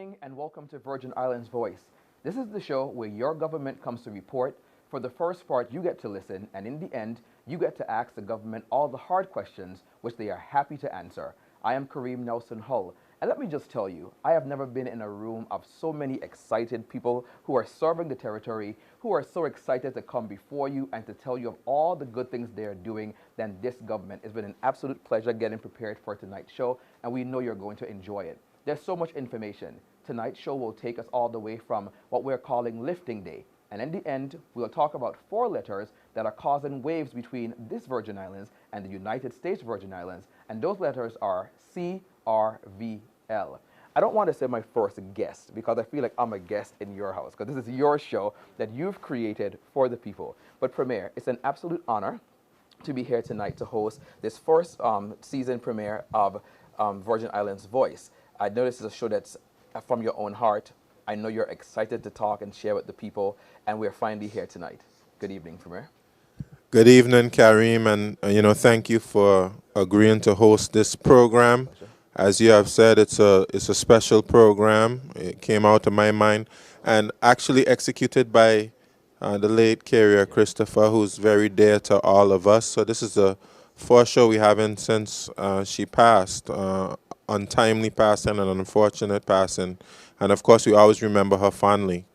evening and welcome to Virgin Islands Voice. This is the show where your government comes to report. For the first part, you get to listen, and in the end, you get to ask the government all the hard questions which they are happy to answer. I am Kareem Nelson Hull, and let me just tell you, I have never been in a room of so many excited people who are serving the territory, who are so excited to come before you and to tell you of all the good things they are doing than this government. It's been an absolute pleasure getting prepared for tonight's show, and we know you're going to enjoy it. There's so much information. Tonight's show will take us all the way from what we're calling Lifting Day. And in the end, we'll talk about 4 letters that are causing waves between this Virgin Islands and the United States Virgin Islands. And those letters are CRVL. I don't want to say my first guest because I feel like I'm a guest in your house because this is your show that you've created for the people. But Premier, it's an absolute honor to be here tonight to host this first season premiere of Virgin Islands Voice. I know this is a show that's from your own heart. I know you're excited to talk and share with the people, and we're finally here tonight. Good evening, Premier. Good evening, Kareem, and thank you for agreeing to host this program. Pleasure. As you have said, it's a special program. It came out of my mind and actually executed by the late Carrier Christopher, who's very dear to all of us. So this is the first show we haven't since she passed. Untimely passing and unfortunate passing, and of course we always remember her fondly.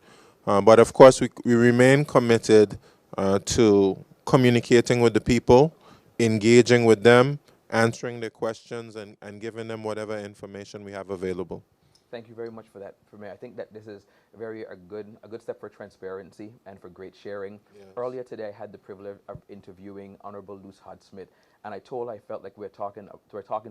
But of course we remain committed to communicating with the people, engaging with them, answering their questions, and giving them whatever information we have available. Thank you very much for that, Premier. I think that this is a good step for transparency and for great sharing. Yes. Earlier today, I had the privilege of interviewing Honorable Luce Hodge-Smith, and I felt like we're talking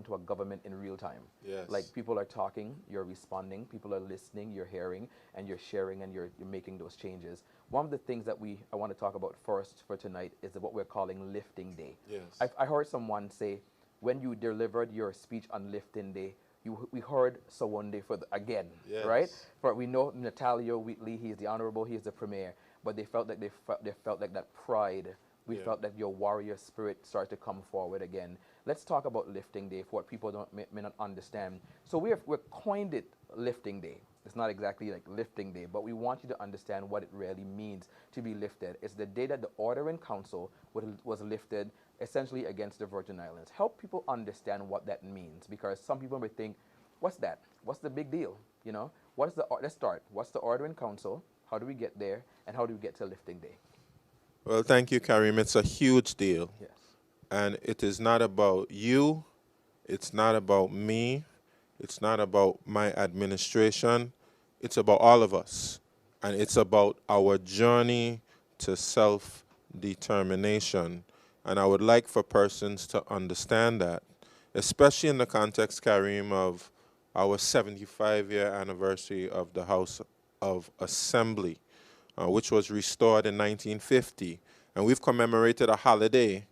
to a government in real time. Yes. Like people are talking, you're responding, people are listening, you're hearing, and you're sharing, and you're making those changes. One of the things that I want to talk about first for tonight is what we're calling Lifting Day. Yes. I heard someone say, when you delivered your speech on Lifting Day, we heard Sawande again, Yes. right? For we know Natalio Wheatley, he is the honorable, he is the premier, but they felt like they felt like that pride. We Yeah. felt that your warrior spirit started to come forward again. Let's talk about Lifting Day for what people may not understand. So we're coined it Lifting Day. It's not exactly like Lifting Day, but we want you to understand what it really means to be lifted. It's the day that the Order in Council was lifted essentially against the Virgin Islands. Help people understand what that means, because some people may think, what's that? What's the big deal? Let's start. What's the Order in Council? How do we get there? And how do we get to Lifting Day? Well, thank you, Kareem. It's a huge deal. Yes. And it is not about you. It's not about me. It's not about my administration. It's about all of us. And it's about our journey to self-determination. And I would like for persons to understand that, especially in the context, Kareem, of our 75-year anniversary of the House of Assembly, which was restored in 1950. And we've commemorated a holiday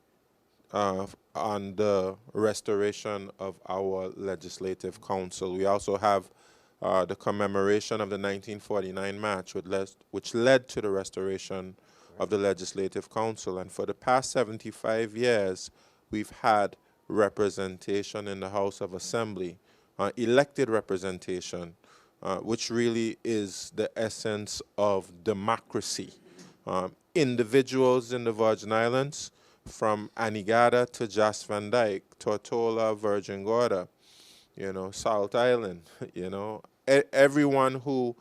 on the restoration of our Legislative Council. We also have the commemoration of the 1949 match, which led to the restoration of the Legislative Council. And for the past 75 years, we've had representation in the House of Assembly, elected representation, which really is the essence of democracy. Individuals in the Virgin Islands, from Anegada to Jas Van Dyke, Tortola, Virgin Gorda, Salt Island, everyone who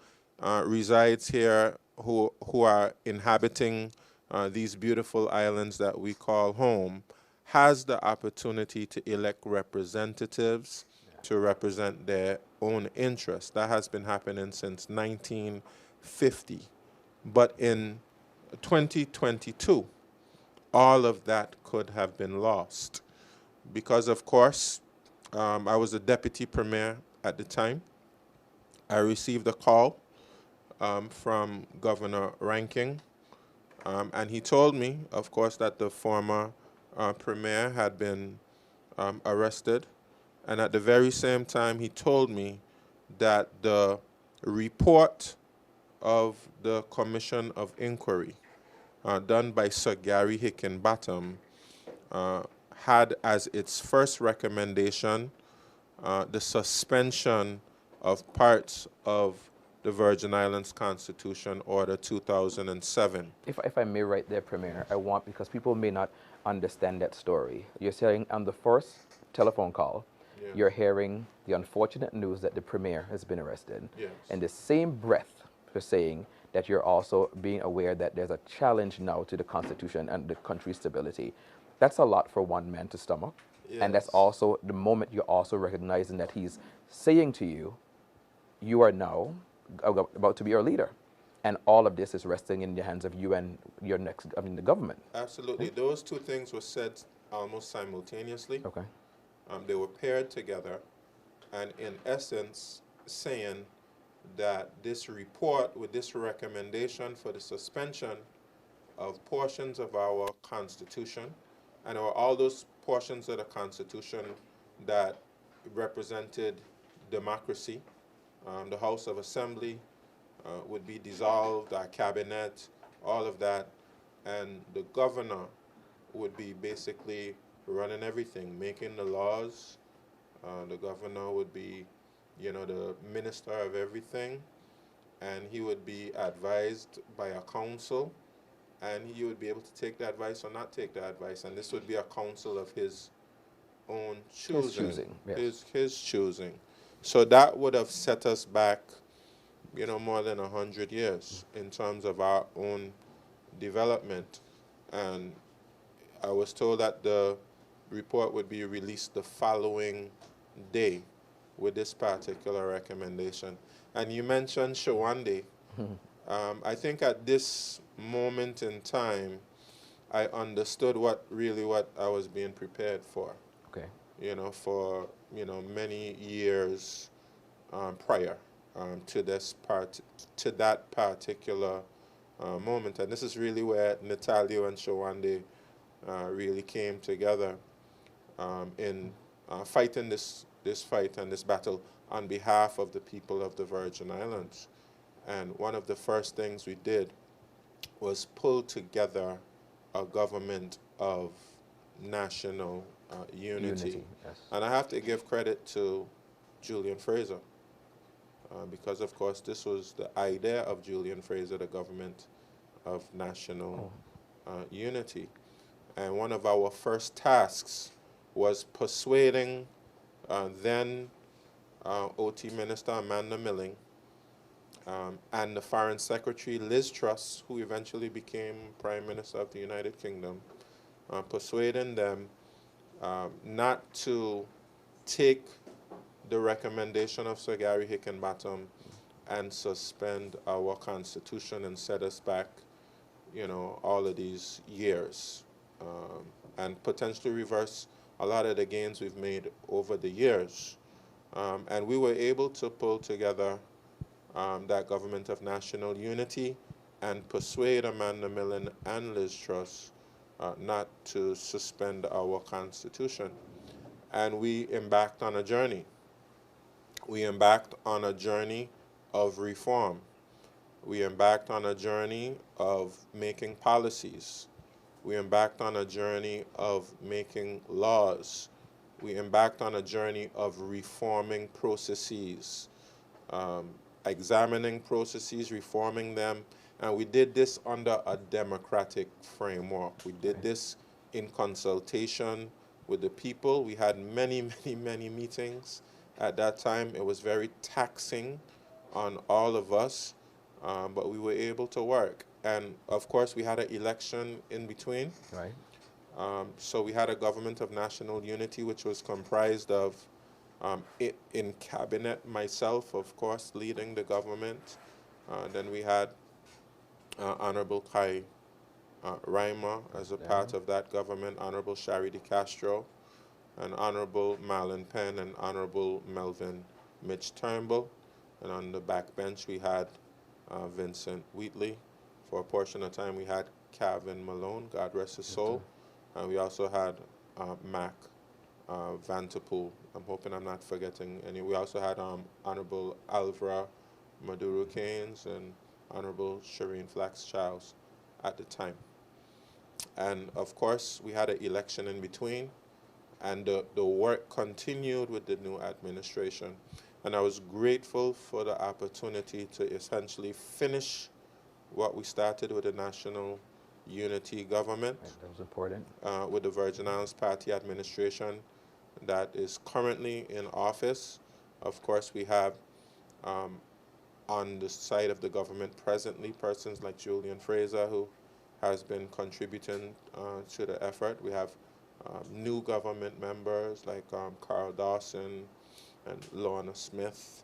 resides here, who are inhabiting these beautiful islands that we call home, has the opportunity to elect representatives to represent their own interests. That has been happening since 1950. But in 2022, all of that could have been lost because, of course, I was a deputy premier at the time. I received a call from Governor Ranking, and he told me, of course, that the former premier had been arrested. And at the very same time, he told me that the report of the Commission of Inquiry done by Sir Gary Hickenbottom had as its first recommendation the suspension of parts of the Virgin Islands Constitution, Order 2007. If I may right there, Premier, I want, because people may not understand that story. You're saying on the first telephone call, Yes. you're hearing the unfortunate news that the Premier has been arrested. Yes. In the same breath, you're saying that you're also being aware that there's a challenge now to the Constitution and the country's stability. That's a lot for one man to stomach. And that's Yes. also the moment you're also recognizing that he's saying to you, you are now about to be our leader. And all of this is resting in the hands of you and your next, the government. Absolutely. Those two things were said almost simultaneously. Okay. They were paired together, and in essence, saying that this report with this recommendation for the suspension of portions of our Constitution, and all those portions of the Constitution that represented democracy, the House of Assembly would be dissolved, our cabinet, all of that, and the governor would be basically running everything, making the laws. The governor would be, the minister of everything, and he would be advised by a council, and he would be able to take the advice or not take the advice, and this would be a council of his own choosing. His choosing, yes. His choosing. So that would have set us back, more than 100 years in terms of our own development. And I was told that the report would be released the following day with this particular recommendation. And you mentioned Shawande. I think at this moment in time, I understood what I was being prepared for. Okay. For many years prior to that particular moment. And this is really where Natalio and Shawande really came together in fighting this fight and this battle on behalf of the people of the Virgin Islands. And one of the first things we did was pull together a government of national unity. Yes. And I have to give credit to Julian Fraser, because of course this was the idea of Julian Fraser, the government of national unity. And one of our first tasks was persuading then OT Minister Amanda Milling and the Foreign Secretary Liz Truss, who eventually became Prime Minister of the United Kingdom, persuading them not to take the recommendation of Sir Gary Hickenbottom and suspend our Constitution and set us back, all of these years, and potentially reverse a lot of the gains we've made over the years. And we were able to pull together that government of national unity and persuade Amanda Millen and Liz Truss not to suspend our Constitution. And we embarked on a journey. We embarked on a journey of reform. We embarked on a journey of making policies. We embarked on a journey of making laws. We embarked on a journey of reforming processes, examining processes, reforming them, and we did this under a democratic framework. We did this in consultation with the people. We had many, many, many meetings. At that time, it was very taxing on all of us, but we were able to work. And of course, we had an election in between. Right. So we had a government of national unity, which was comprised of, in cabinet, myself, of course, leading the government. Then we had Honorable Kai Reimer as a part of that government, Honorable Shari De Castro, and Honorable Marlon Penn, and Honorable Melvin Mitch Turnbull. And on the backbench, we had Vincent Wheatley. For a portion of time, we had Calvin Malone, God rest his soul. And we also had Mac Vanterpool. I'm hoping I'm not forgetting any. We also had Honorable Alvara Maduro Keynes and Honorable Shireen Flax Charles at the time. And of course, we had an election in between, and the work continued with the new administration. and I was grateful for the opportunity to essentially finish what we started with the National Unity Government, Right, that was important. with the Virgin Islands Party administration that is currently in office. Of course, we have on the side of the government presently persons like Julian Fraser, who has been contributing to the effort. We have new government members like Carl Dawson and Lorna Smith.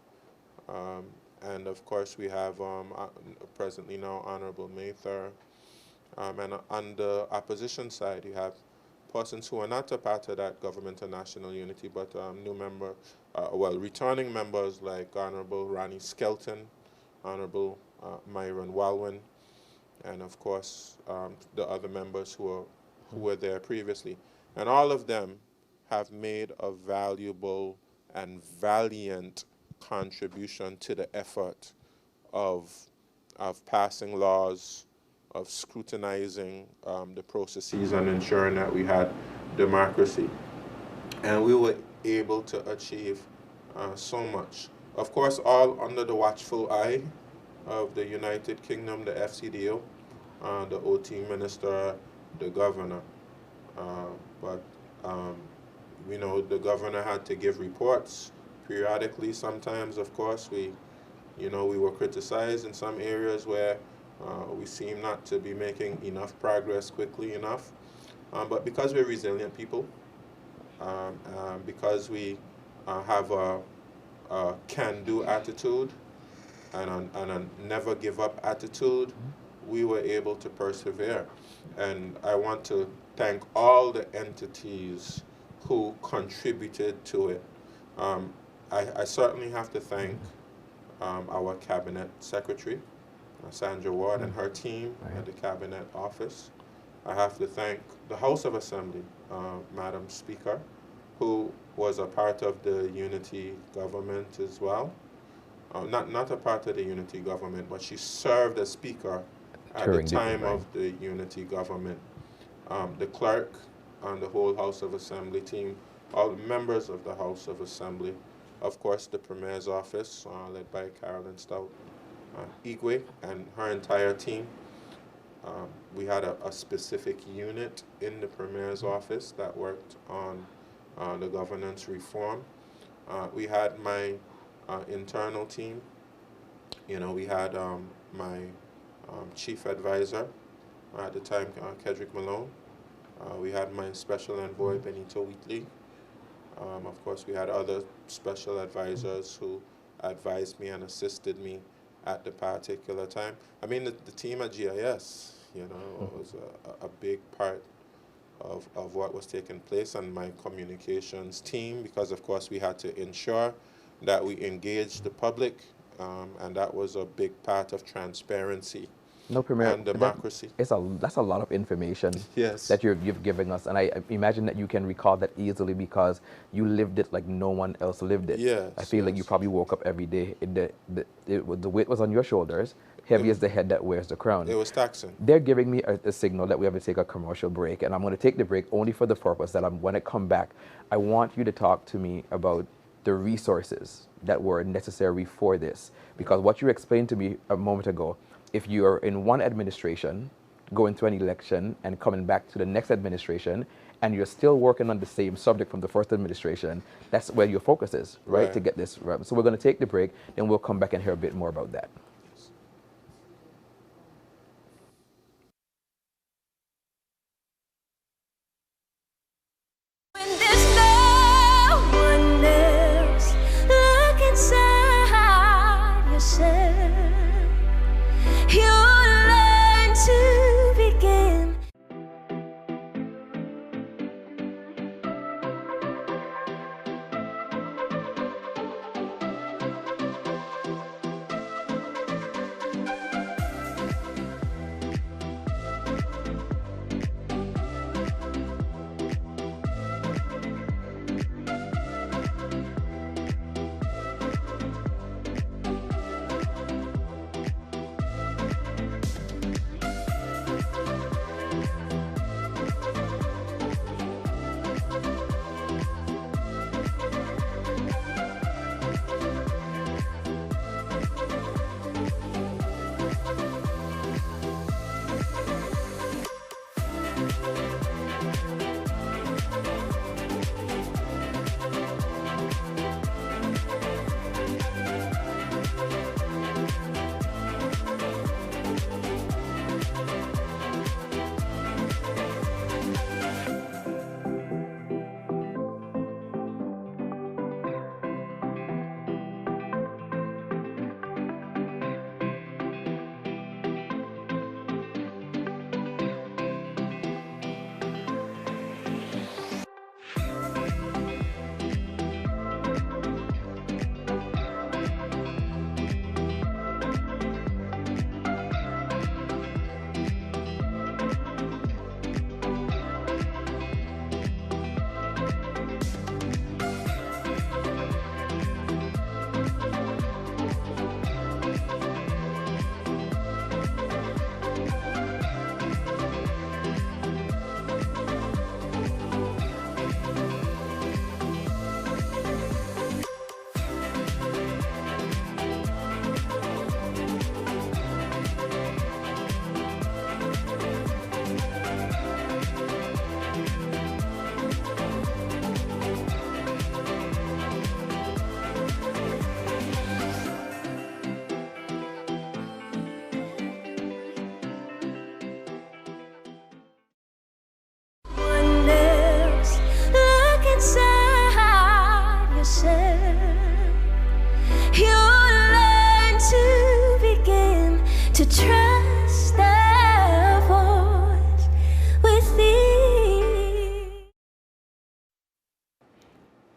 And of course, we have presently now Honorable Mather. And on the opposition side, you have persons who are not a part of that government and national unity, but new member, returning members like Honorable Ronnie Skelton, Honorable Myron Walwyn, and of course the other members who were there previously. And all of them have made a valuable and valiant contribution to the effort of passing laws, of scrutinizing the processes and ensuring that we had democracy. And we were able to achieve so much. Of course, all under the watchful eye of the United Kingdom, the FCDO, the OT minister, the governor. But we know the governor had to give reports periodically. Sometimes, of course, we were criticized in some areas where we seem not to be making enough progress quickly enough. But because we're resilient people, because we have a can-do attitude and a never give up attitude, we were able to persevere. And I want to thank all the entities who contributed to it. I certainly have to thank our cabinet secretary, Sandra Ward, and her team at the cabinet office. I have to thank the House of Assembly, Madam Speaker, who was a part of the unity government as well. Not a part of the unity government, but she served as speaker at the time of the unity government. The clerk and the whole House of Assembly team, all members of the House of Assembly, of course the Premier's office, led by Carolyn Stout Igwe and her entire team. We had a specific unit in the Premier's office that worked on the governance reform. We had my internal team. We had my chief advisor at the time, Kedrick Malone. We had my special envoy, Benito Wheatley. Of course, we had other special advisors who advised me and assisted me at the particular time. I mean, the team at GIS, was a big part of what was taking place, and my communications team, because of course we had to ensure that we engaged the public, and that was a big part of transparency. No, Premier, and democracy. That's a lot of information yes. that you've given us, and I imagine that you can recall that easily because you lived it like no one else lived it. Yes, I feel like you probably woke up every day. The weight was on your shoulders, heavy as the head that wears the crown. It was taxing. They're giving me a signal that we have to take a commercial break, and I'm going to take the break only for the purpose that when I come back, I want you to talk to me about the resources that were necessary for this, because what you explained to me a moment ago, if you're in one administration, going to an election and coming back to the next administration, and you're still working on the same subject from the first administration, that's where your focus is, right? To get this right. So we're going to take the break, then we'll come back and hear a bit more about that. to trust their voice with thee.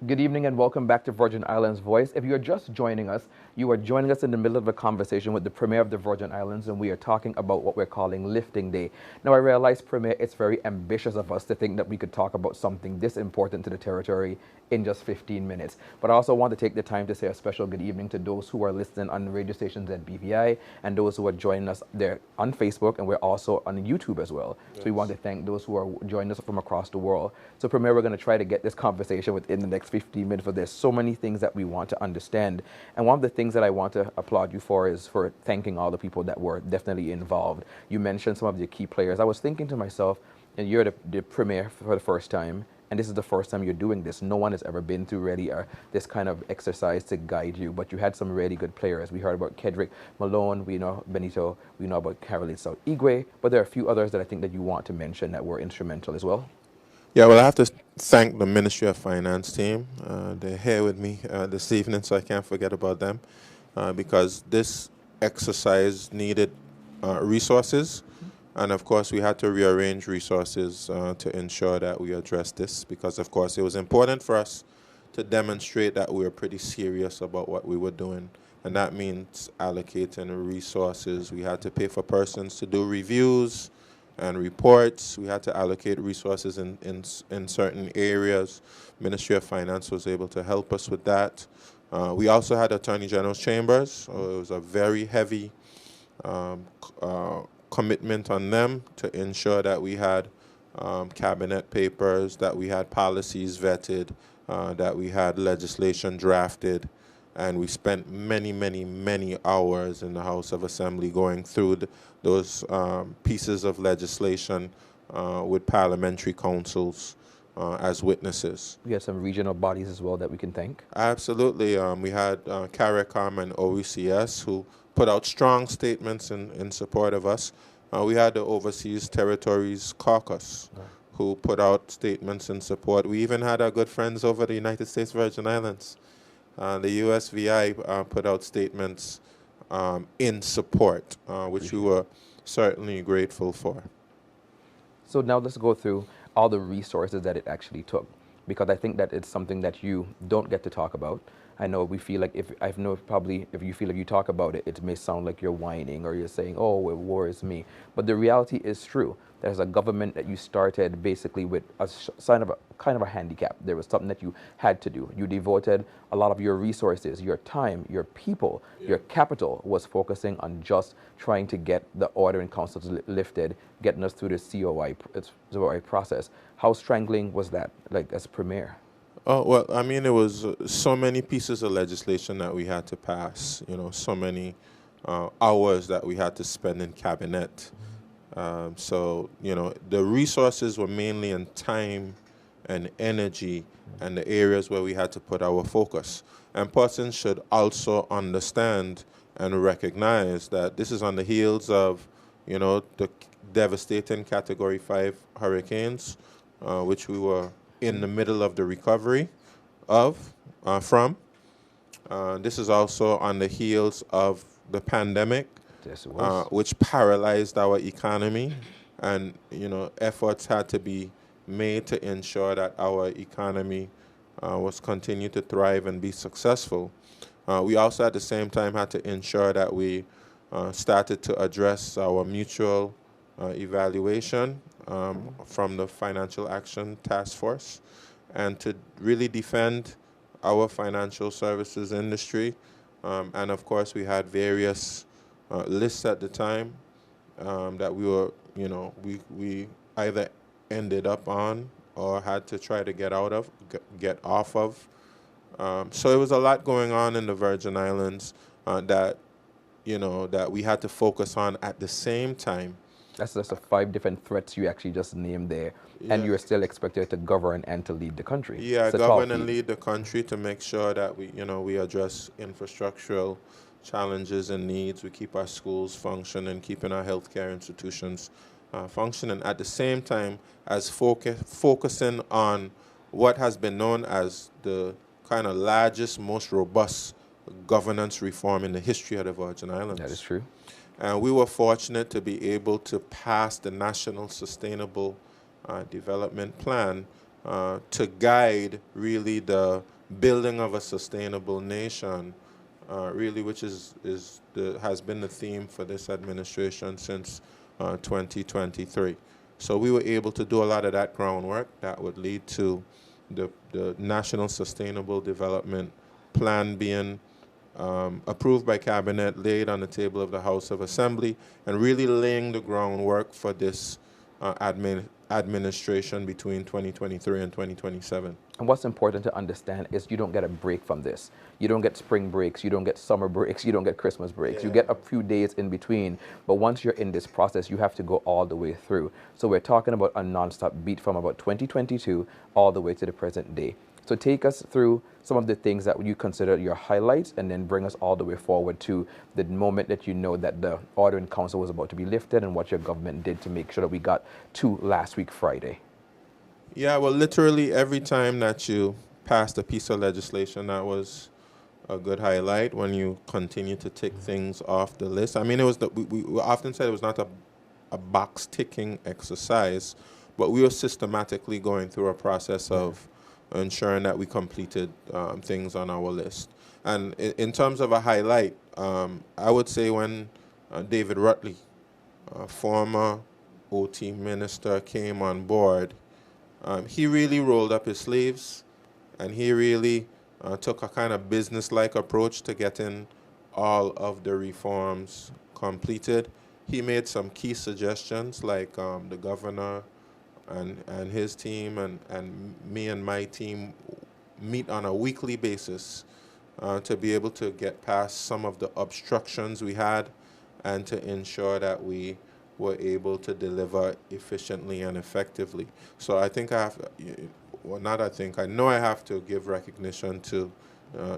Good evening and welcome back to Virgin Islands Voice. If you're just joining us, you are joining us in the middle of a conversation with the Premier of the Virgin Islands, and we are talking about what we're calling Lifting Day. Now, I realize, Premier, it's very ambitious of us to think that we could talk about something this important to the territory in just 15 minutes. But I also want to take the time to say a special good evening to those who are listening on radio stations at BVI and those who are joining us there on Facebook, and we're also on YouTube as well. Yes. So we want to thank those who are joining us from across the world. So, Premier, we're going to try to get this conversation within the next 15 minutes, but there's so many things that we want to understand. And one of the things that I want to applaud you for is for thanking all the people that were definitely involved. You mentioned some of the key players. I was thinking to myself, and you're the Premier for the first time, and this is the first time you're doing this. No one has ever been through really this kind of exercise to guide you, but you had some really good players. We heard about Kedrick Malone, we know Benito, we know about Caroline South Igwe, but there are a few others that I think that you want to mention that were instrumental as well. Yeah, well, I have to thank the Ministry of Finance team. They're here with me this evening, so I can't forget about them, because this exercise needed resources. And, of course, we had to rearrange resources to ensure that we address this because, of course, it was important for us to demonstrate that we were pretty serious about what we were doing. And that means allocating resources. We had to pay for persons to do reviews and reports. We had to allocate resources in certain areas. Ministry of Finance was able to help us with that. We also had Attorney General's Chambers. So it was a very heavy commitment on them to ensure that we had cabinet papers, that we had policies vetted, that we had legislation drafted, and we spent many, many, many hours in the House of Assembly going through those pieces of legislation with parliamentary councils as witnesses. We had some regional bodies as well that we can thank. Absolutely. We had CARICOM and OECS who put out strong statements in support of us. We had the Overseas Territories Caucus who put out statements in support. We even had our good friends over the United States Virgin Islands. The USVI put out statements in support, which we were certainly grateful for. So now let's go through all the resources that it actually took, because I think that it's something that you don't get to talk about. I know we feel like if you feel like you talk about it, it may sound like you're whining or you're saying, oh, it worries me. But the reality is true. There's a government that you started basically with a sign of kind of a handicap. There was something that you had to do. You devoted a lot of your resources, your time, your people, your capital was focusing on just trying to get the order in councils lifted, getting us through the COI process. How strangling was that, like as Premier? Oh, well, I mean, it was so many pieces of legislation that we had to pass, so many hours that we had to spend in cabinet. So, the resources were mainly in time and energy and the areas where we had to put our focus. And persons should also understand and recognize that this is on the heels of, the devastating Category 5 hurricanes, which we were in the middle of the recovery from. This is also on the heels of the pandemic, yes, it was. which paralyzed our economy, and efforts had to be made to ensure that our economy was continue to thrive and be successful. We also at the same time had to ensure that we started to address our mutual evaluation from the Financial Action Task Force, and to really defend our financial services industry. And of course, we had various lists at the time that we were, we either ended up on or had to try to get off of. So it was a lot going on in the Virgin Islands that we had to focus on at the same time. That's just the 5 different threats you actually just named there. Yeah. And you're still expected to govern and to lead the country. Yeah, govern and lead the country to make sure that we address infrastructural challenges and needs. We keep our schools functioning, keeping our healthcare institutions functioning, at the same time as focusing on what has been known as the kind of largest, most robust governance reform in the history of the Virgin Islands. That is true. And we were fortunate to be able to pass the National Sustainable Development Plan to guide really the building of a sustainable nation, really, which has been the theme for this administration since 2023. So we were able to do a lot of that groundwork that would lead to the National Sustainable Development Plan being approved by Cabinet, laid on the table of the House of Assembly, and really laying the groundwork for this administration between 2023 and 2027. And what's important to understand is you don't get a break from this. You don't get spring breaks, you don't get summer breaks, you don't get Christmas breaks. You get a few days in between, but once you're in this process, you have to go all the way through. So we're talking about a non-stop beat from about 2022 all the way to the present day. So take us through some of the things that you consider your highlights, and then bring us all the way forward to the moment that you know that the order in council was about to be lifted, and what your government did to make sure that we got to last week Friday. Yeah, well, literally every time that you passed a piece of legislation, that was a good highlight when you continue to tick things off the list. I mean, it was we often said it was not a box ticking exercise, but we were systematically going through a process of ensuring that we completed things on our list. And in terms of a highlight, I would say when David Rutley, former OT minister, came on board, he really rolled up his sleeves, and he really took a kind of business-like approach to getting all of the reforms completed. He made some key suggestions, like the governor and his team and me and my team meet on a weekly basis to be able to get past some of the obstructions we had, and to ensure that we were able to deliver efficiently and effectively. So I think I know I have to give recognition to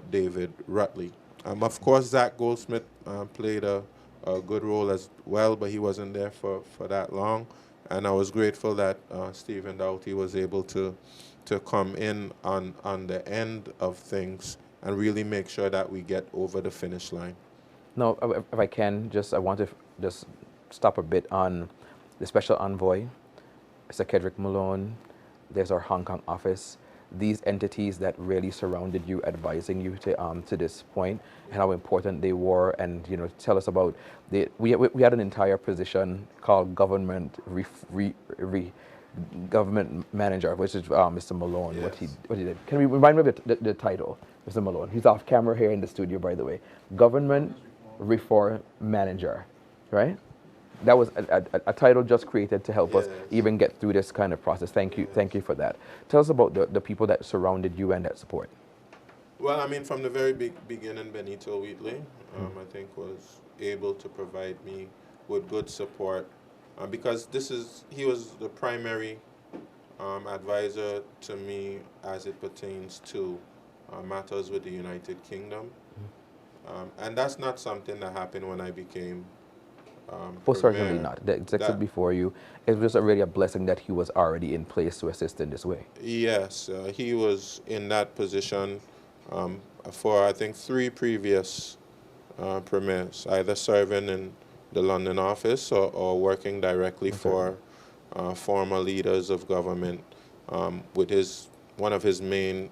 David Rutley. Of course, Zach Goldsmith played a good role as well, but he wasn't there for that long. And I was grateful that Stephen Doughty was able to come in on the end of things and really make sure that we get over the finish line. Now, if I can, I want to just stop a bit on the special envoy, Mr. Kedrick Malone. There's our Hong Kong office. These entities that really surrounded you, advising you to this point, and how important they were. And tell us about we had an entire position called government government manager, which is Mr. Malone. Yes. What he did. Can we remind me of the title, Mr. Malone? He's off camera here in the studio, by the way. Government Reform Manager, right? That was a title just created to help us even get through this kind of process. Thank you for that. Tell us about the people that surrounded you and that support. Well, I mean, from the very beginning, Benito Wheatley, I think, was able to provide me with good support because he was the primary advisor to me as it pertains to matters with the United Kingdom. And that's not something that happened when I became certainly not. The executive before you, it was really a blessing that he was already in place to assist in this way. Yes, he was in that position for, I think, 3 previous premiers, either serving in the London office or working directly for former leaders of government, with one of his main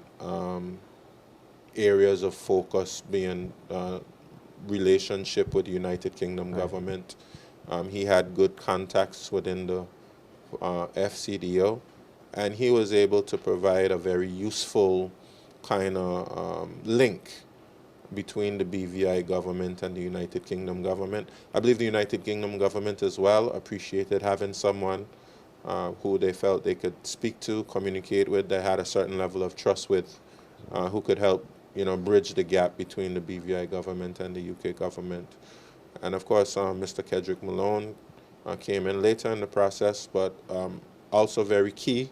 areas of focus being relationship with the United Kingdom government. He had good contacts within the FCDO, and he was able to provide a very useful kind of link between the BVI government and the United Kingdom government. I believe the United Kingdom government as well appreciated having someone who they felt they could speak to, communicate with, they had a certain level of trust with, who could help bridge the gap between the BVI government and the UK government. And of course, Mr. Kedrick Malone came in later in the process, but also very key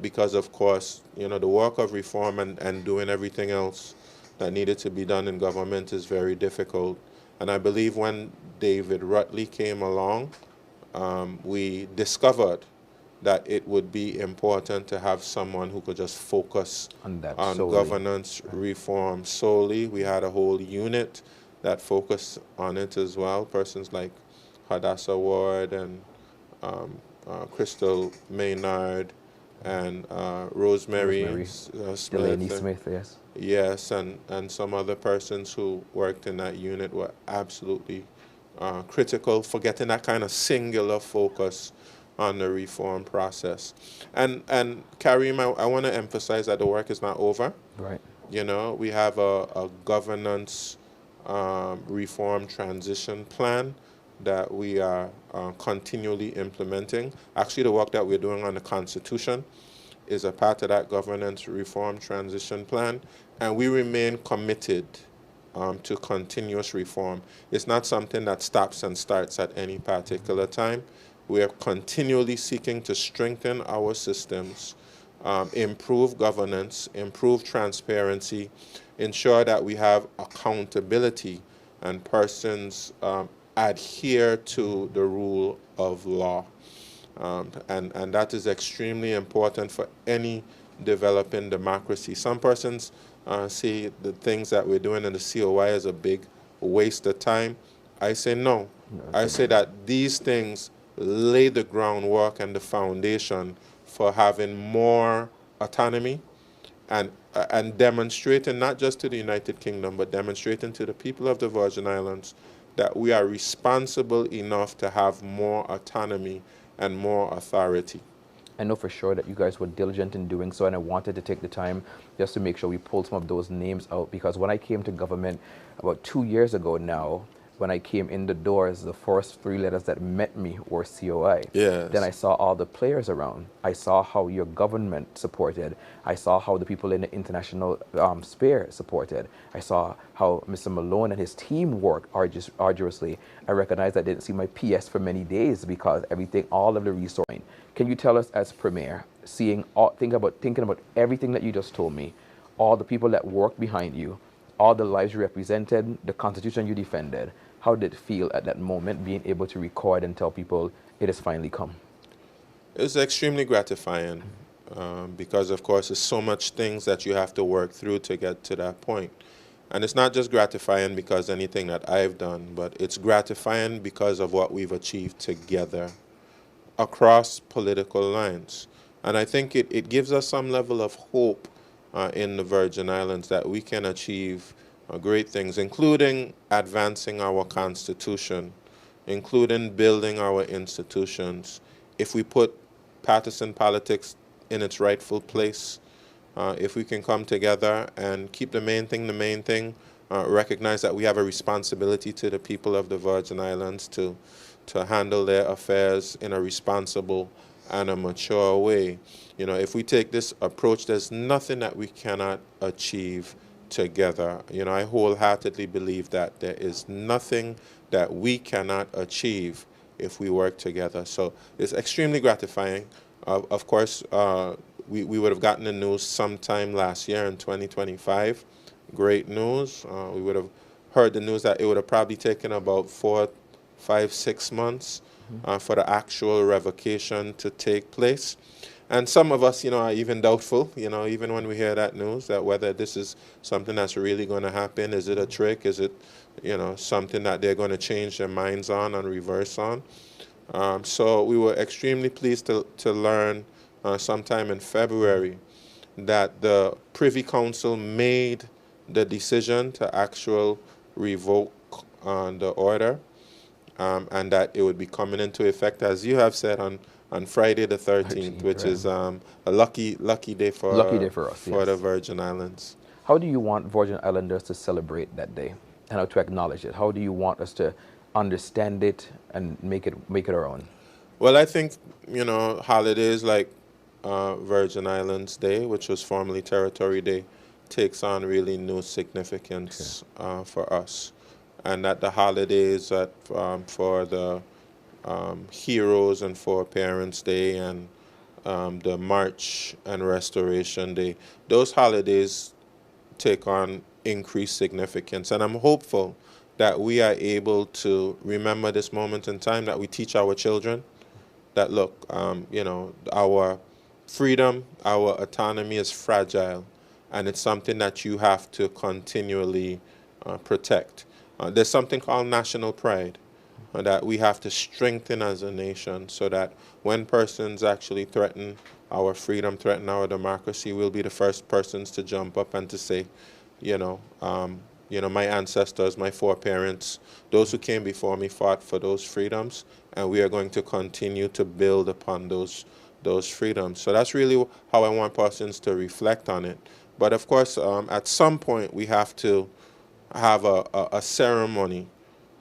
because, of course, the work of reform and doing everything else that needed to be done in government is very difficult. And I believe when David Rutley came along, we discovered that it would be important to have someone who could just focus on governance reform solely. We had a whole unit that focus on it as well. Persons like Hadassah Ward and Crystal Maynard and Rosemary Smith. Delaney Smith, yes. Yes, and some other persons who worked in that unit were absolutely critical for getting that kind of singular focus on the reform process. And Kareem, I want to emphasize that the work is not over. Right. You know, we have a governance reform transition plan that we are continually implementing. Actually, the work that we're doing on the Constitution is a part of that governance reform transition plan, and we remain committed to continuous reform. It's not something that stops and starts at any particular time. We are continually seeking to strengthen our systems, improve governance, improve transparency, ensure that we have accountability and persons adhere to the rule of law. And that is extremely important for any developing democracy. Some persons see the things that we're doing in the COI as a big waste of time. I say no. I say that these things lay the groundwork and the foundation for having more autonomy and demonstrating, not just to the United Kingdom, but demonstrating to the people of the Virgin Islands that we are responsible enough to have more autonomy and more authority. I know for sure that you guys were diligent in doing so, and I wanted to take the time just to make sure we pulled some of those names out, because when I came to government about 2 years ago now, when I came in the doors, the first 3 letters that met me were COI. Yes. Then I saw all the players around. I saw how your government supported. I saw how the people in the international sphere supported. I saw how Mr. Malone and his team worked arduously. I recognized I didn't see my PS for many days because all of the resources. Can you tell us, as Premier, thinking about everything that you just told me, all the people that worked behind you, all the lives you represented, the Constitution you defended, how did it feel at that moment being able to record and tell people it has finally come? It was extremely gratifying because, of course, there's so much things that you have to work through to get to that point. And it's not just gratifying because anything that I've done, but it's gratifying because of what we've achieved together across political lines. And I think it gives us some level of hope in the Virgin Islands that we can achieve great things, including advancing our Constitution, including building our institutions. If we put partisan politics in its rightful place, if we can come together and keep the main thing, recognize that we have a responsibility to the people of the Virgin Islands to handle their affairs in a responsible and a mature way. You know, if we take this approach, there's nothing that we cannot achieve together. You know, I wholeheartedly believe that there is nothing that we cannot achieve if we work together. So it's extremely gratifying. Of course, we would have gotten the news sometime last year in 2025. Great news. We would have heard the news that it would have probably taken about 4, 5, 6 months for the actual revocation to take place. And some of us, are even doubtful, even when we hear that news, that whether this is something that's really going to happen. Is it a trick? Is it, something that they're going to change their minds on and reverse on? So we were extremely pleased to learn sometime in February that the Privy Council made the decision to revoke the order, and that it would be coming into effect, as you have said, on Friday the 13th, which is a lucky day for us, for the Virgin Islands. How do you want Virgin Islanders to celebrate that day and how to acknowledge it? How do you want us to understand it and make it our own? Well, I think, holidays like Virgin Islands Day, which was formerly Territory Day, takes on really new significance for us. And that the holidays for the Heroes and for Parents' Day and the March and Restoration Day, those holidays take on increased significance. And I'm hopeful that we are able to remember this moment in time, that we teach our children that, look, our freedom, our autonomy is fragile, and it's something that you have to continually protect. There's something called national pride that we have to strengthen as a nation so that when persons actually threaten our freedom, threaten our democracy, we'll be the first persons to jump up and to say, my ancestors, my foreparents, those who came before me fought for those freedoms, and we are going to continue to build upon those freedoms. So that's really how I want persons to reflect on it. But of course, at some point, we have to have a ceremony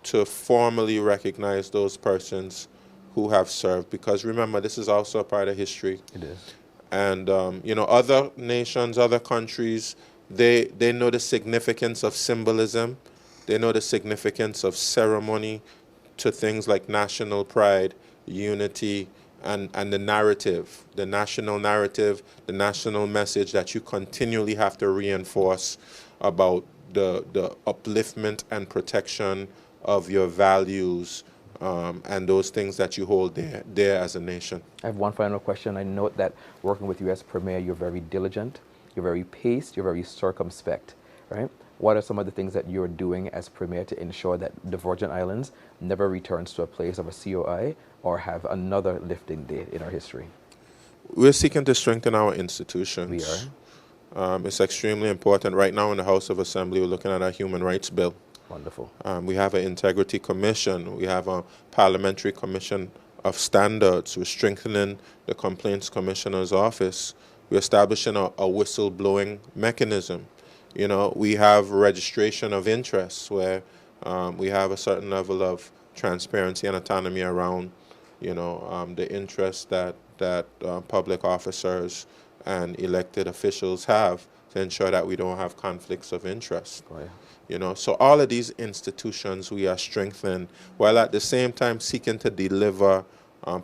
to formally recognize those persons who have served, because remember, this is also a part of history. It is. And other nations, other countries, they know the significance of symbolism. They know the significance of ceremony to things like national pride, unity, and the narrative, the national narrative, the national message that you continually have to reinforce about the upliftment and protection of your values and those things that you hold there as a nation. I have one final question. I note that working with you as Premier, you're very diligent, you're very paced, you're very circumspect, right? What are some of the things that you're doing as Premier to ensure that the Virgin Islands never returns to a place of a COI or have another lifting date in our history? We're seeking to strengthen our institutions. We are. It's extremely important. Right now in the House of Assembly, we're looking at our human rights bill. Wonderful. We have an integrity commission. We have a parliamentary commission of standards. We're strengthening the complaints commissioner's office. We're establishing a whistleblowing mechanism. We have registration of interests where we have a certain level of transparency and autonomy around, the interests that public officers and elected officials have to ensure that we don't have conflicts of interest. Oh, yeah. So all of these institutions we are strengthening, while at the same time seeking to deliver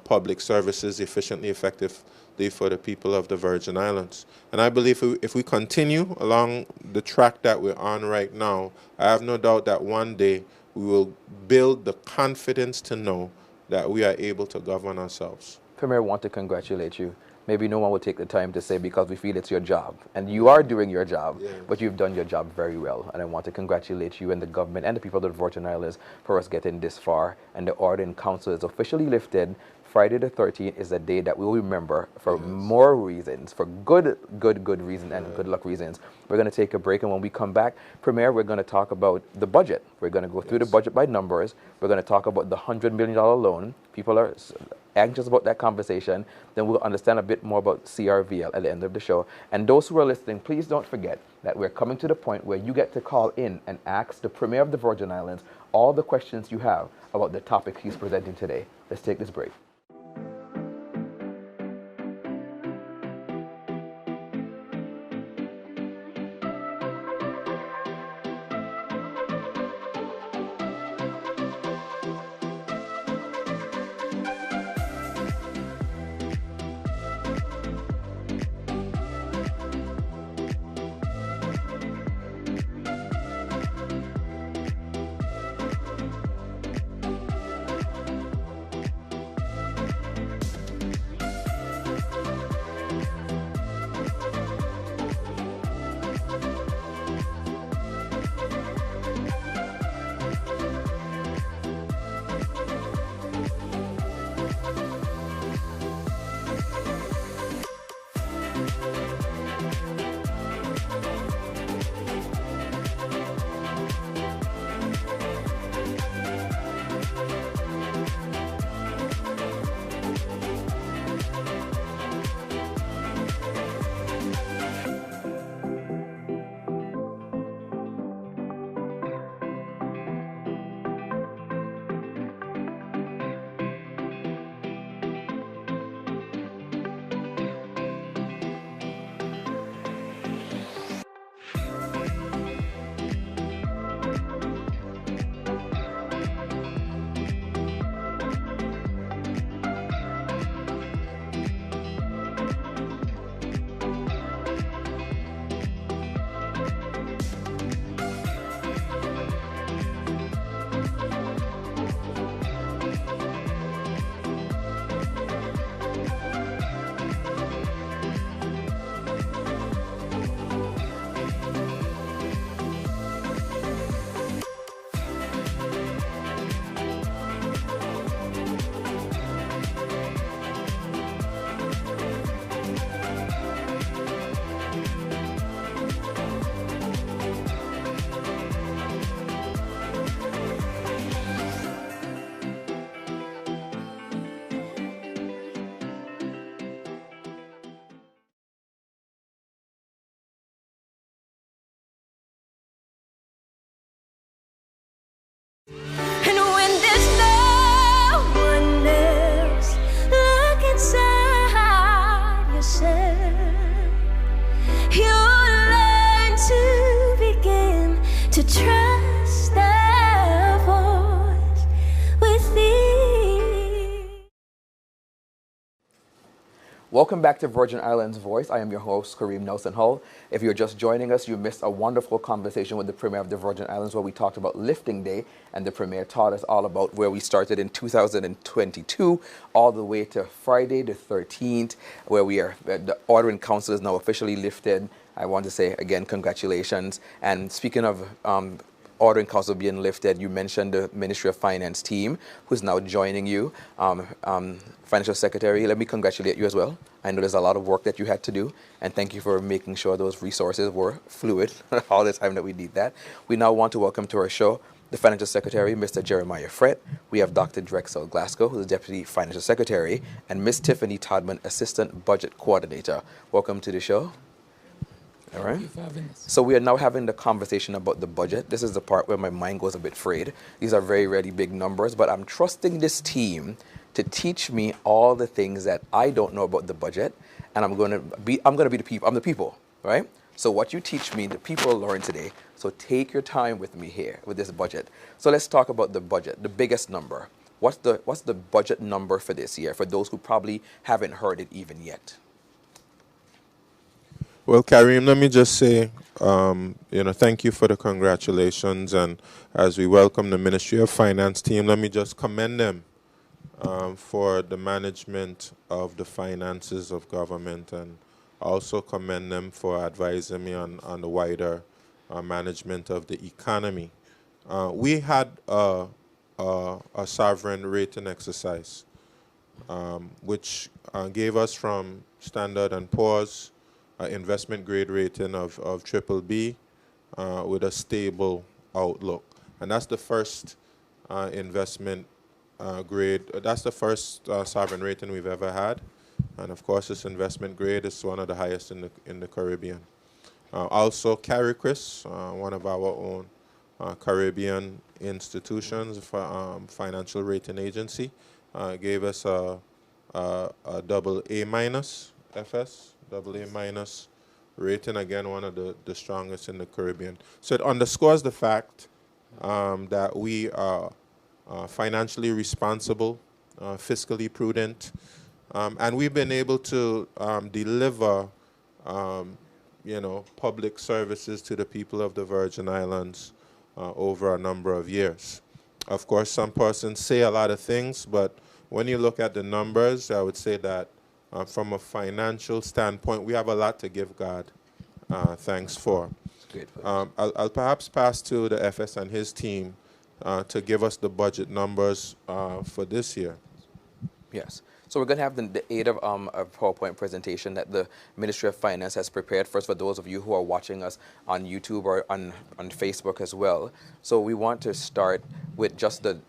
public services efficiently, effectively for the people of the Virgin Islands. And I believe if we continue along the track that we're on right now, I have no doubt that one day we will build the confidence to know that we are able to govern ourselves. Premier, I want to congratulate you. Maybe no one will take the time to say because we feel it's your job. And you are doing your job, but you've done your job very well. And I want to congratulate you and the government and the people of the Virgin Islands for us getting this far. And the order in council is officially lifted. Friday the 13th is a day that we will remember for more reasons, for good reasons and good luck reasons. We're going to take a break, and when we come back, Premier, we're going to talk about the budget. We're going to go through the budget by numbers. We're going to talk about the $100 million loan. People are anxious about that conversation. Then we'll understand a bit more about CRVL at the end of the show. And those who are listening, please don't forget that we're coming to the point where you get to call in and ask the Premier of the Virgin Islands all the questions you have about the topic he's presenting today. Let's take this break. Welcome back to Virgin Islands Voice. I am your host, Kareem Nelson Hull. If you're just joining us, you missed a wonderful conversation with the Premier of the Virgin Islands where we talked about lifting day, and the Premier taught us all about where we started in 2022 all the way to Friday the 13th, where the Order in Council is now officially lifted. I want to say again, congratulations. And speaking of Order in Council being lifted, you mentioned the Ministry of Finance team who's now joining you. Financial Secretary, let me congratulate you as well. I know there's a lot of work that you had to do, and thank you for making sure those resources were fluid all the time that we need that. We now want to welcome to our show the Financial Secretary, Mr. Jeremiah Frett. We have Dr. Drexel Glasgow, who's the Deputy Financial Secretary, and Ms. Tiffany Todman, Assistant Budget Coordinator. Welcome to the show. All right. Thank you for having us. So we are now having the conversation about the budget. This is the part where my mind goes a bit frayed. These are very, really big numbers, but I'm trusting this team to teach me all the things that I don't know about the budget, and I'm going to be the people. I'm the people, right? So what you teach me, the people learn today. So take your time with me here with this budget. So let's talk about the budget, the biggest number. What's the budget number for this year for those who probably haven't heard it even yet? Well, Kareem, let me just say, thank you for the congratulations. And as we welcome the Ministry of Finance team, let me just commend them for the management of the finances of government, and also commend them for advising me on the wider management of the economy. We had a sovereign rating exercise, which gave us from Standard & Poor's investment grade rating of BBB with a stable outlook. And that's the first investment grade, that's the first sovereign rating we've ever had. And of course, this investment grade is one of the highest in the Caribbean. Also, CARICRIS, one of our own Caribbean institutions, financial rating agency, gave us a double A minus FS, double A minus rating, again, one of the strongest in the Caribbean. So it underscores the fact that we are financially responsible, fiscally prudent, and we've been able to deliver, public services to the people of the Virgin Islands over a number of years. Of course, some persons say a lot of things, but when you look at the numbers, I would say that from a financial standpoint, we have a lot to give God thanks for. I'll perhaps pass to the FS and his team to give us the budget numbers for this year. Yes. So we're going to have the aid of a PowerPoint presentation that the Ministry of Finance has prepared for us, for those of you who are watching us on YouTube or on Facebook as well. So we want to start with just the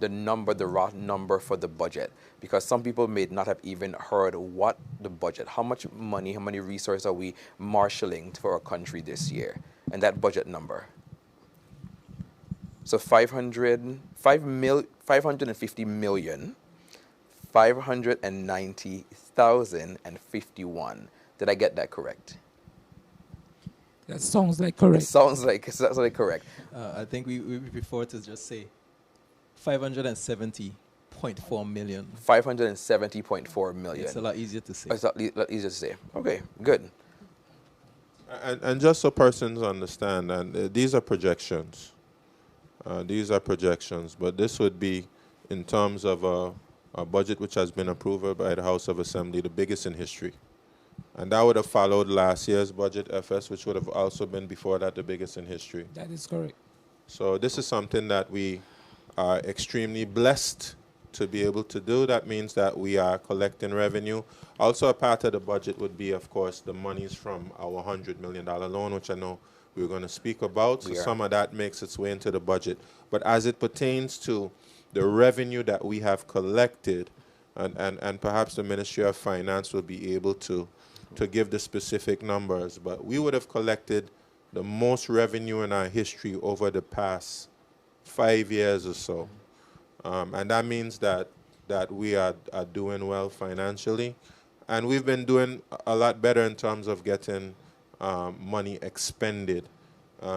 number, the raw number for the budget, because some people may not have even heard what the budget, how much money, how many resources are we marshalling for our country this year, and that budget number. So 550 million. 590,051. Did I get that correct? That sounds like correct. It sounds like correct. I think we prefer to just say 570.4 million. 570.4 million. It's a lot easier to say. It's a lot easier to say. Okay, good. And just so persons understand, and these are projections. These are projections, but this would be in terms of a budget which has been approved by the House of Assembly, the biggest in history. And that would have followed last year's budget FS, which would have also been before that the biggest in history. That is correct. So this is something that we are extremely blessed to be able to do. That means that we are collecting revenue. Also, a part of the budget would be, of course, the monies from our $100 million loan, which I know we're going to speak about. So some of that makes its way into the budget. But as it pertains to the revenue that we have collected, and perhaps the Ministry of Finance will be able to give the specific numbers, but we would have collected the most revenue in our history over the past 5 years or so. And that means that we are doing well financially. And we've been doing a lot better in terms of getting money expended,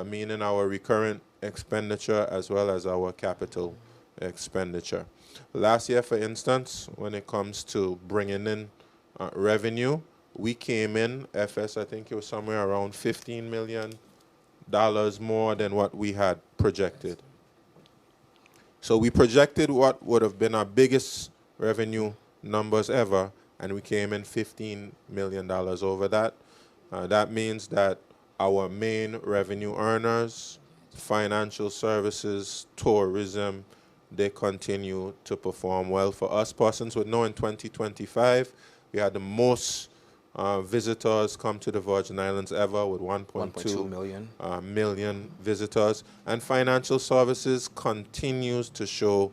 meaning our recurrent expenditure as well as our capital expenditure. Last year, for instance, when it comes to bringing in revenue, we came in, FS, I think it was somewhere around $15 million more than what we had projected. So we projected what would have been our biggest revenue numbers ever, and we came in $15 million over that. That means that our main revenue earners, financial services, tourism, they continue to perform well for us. Persons would know in 2025, we had the most visitors come to the Virgin Islands ever with 1.2 million visitors. And financial services continues to show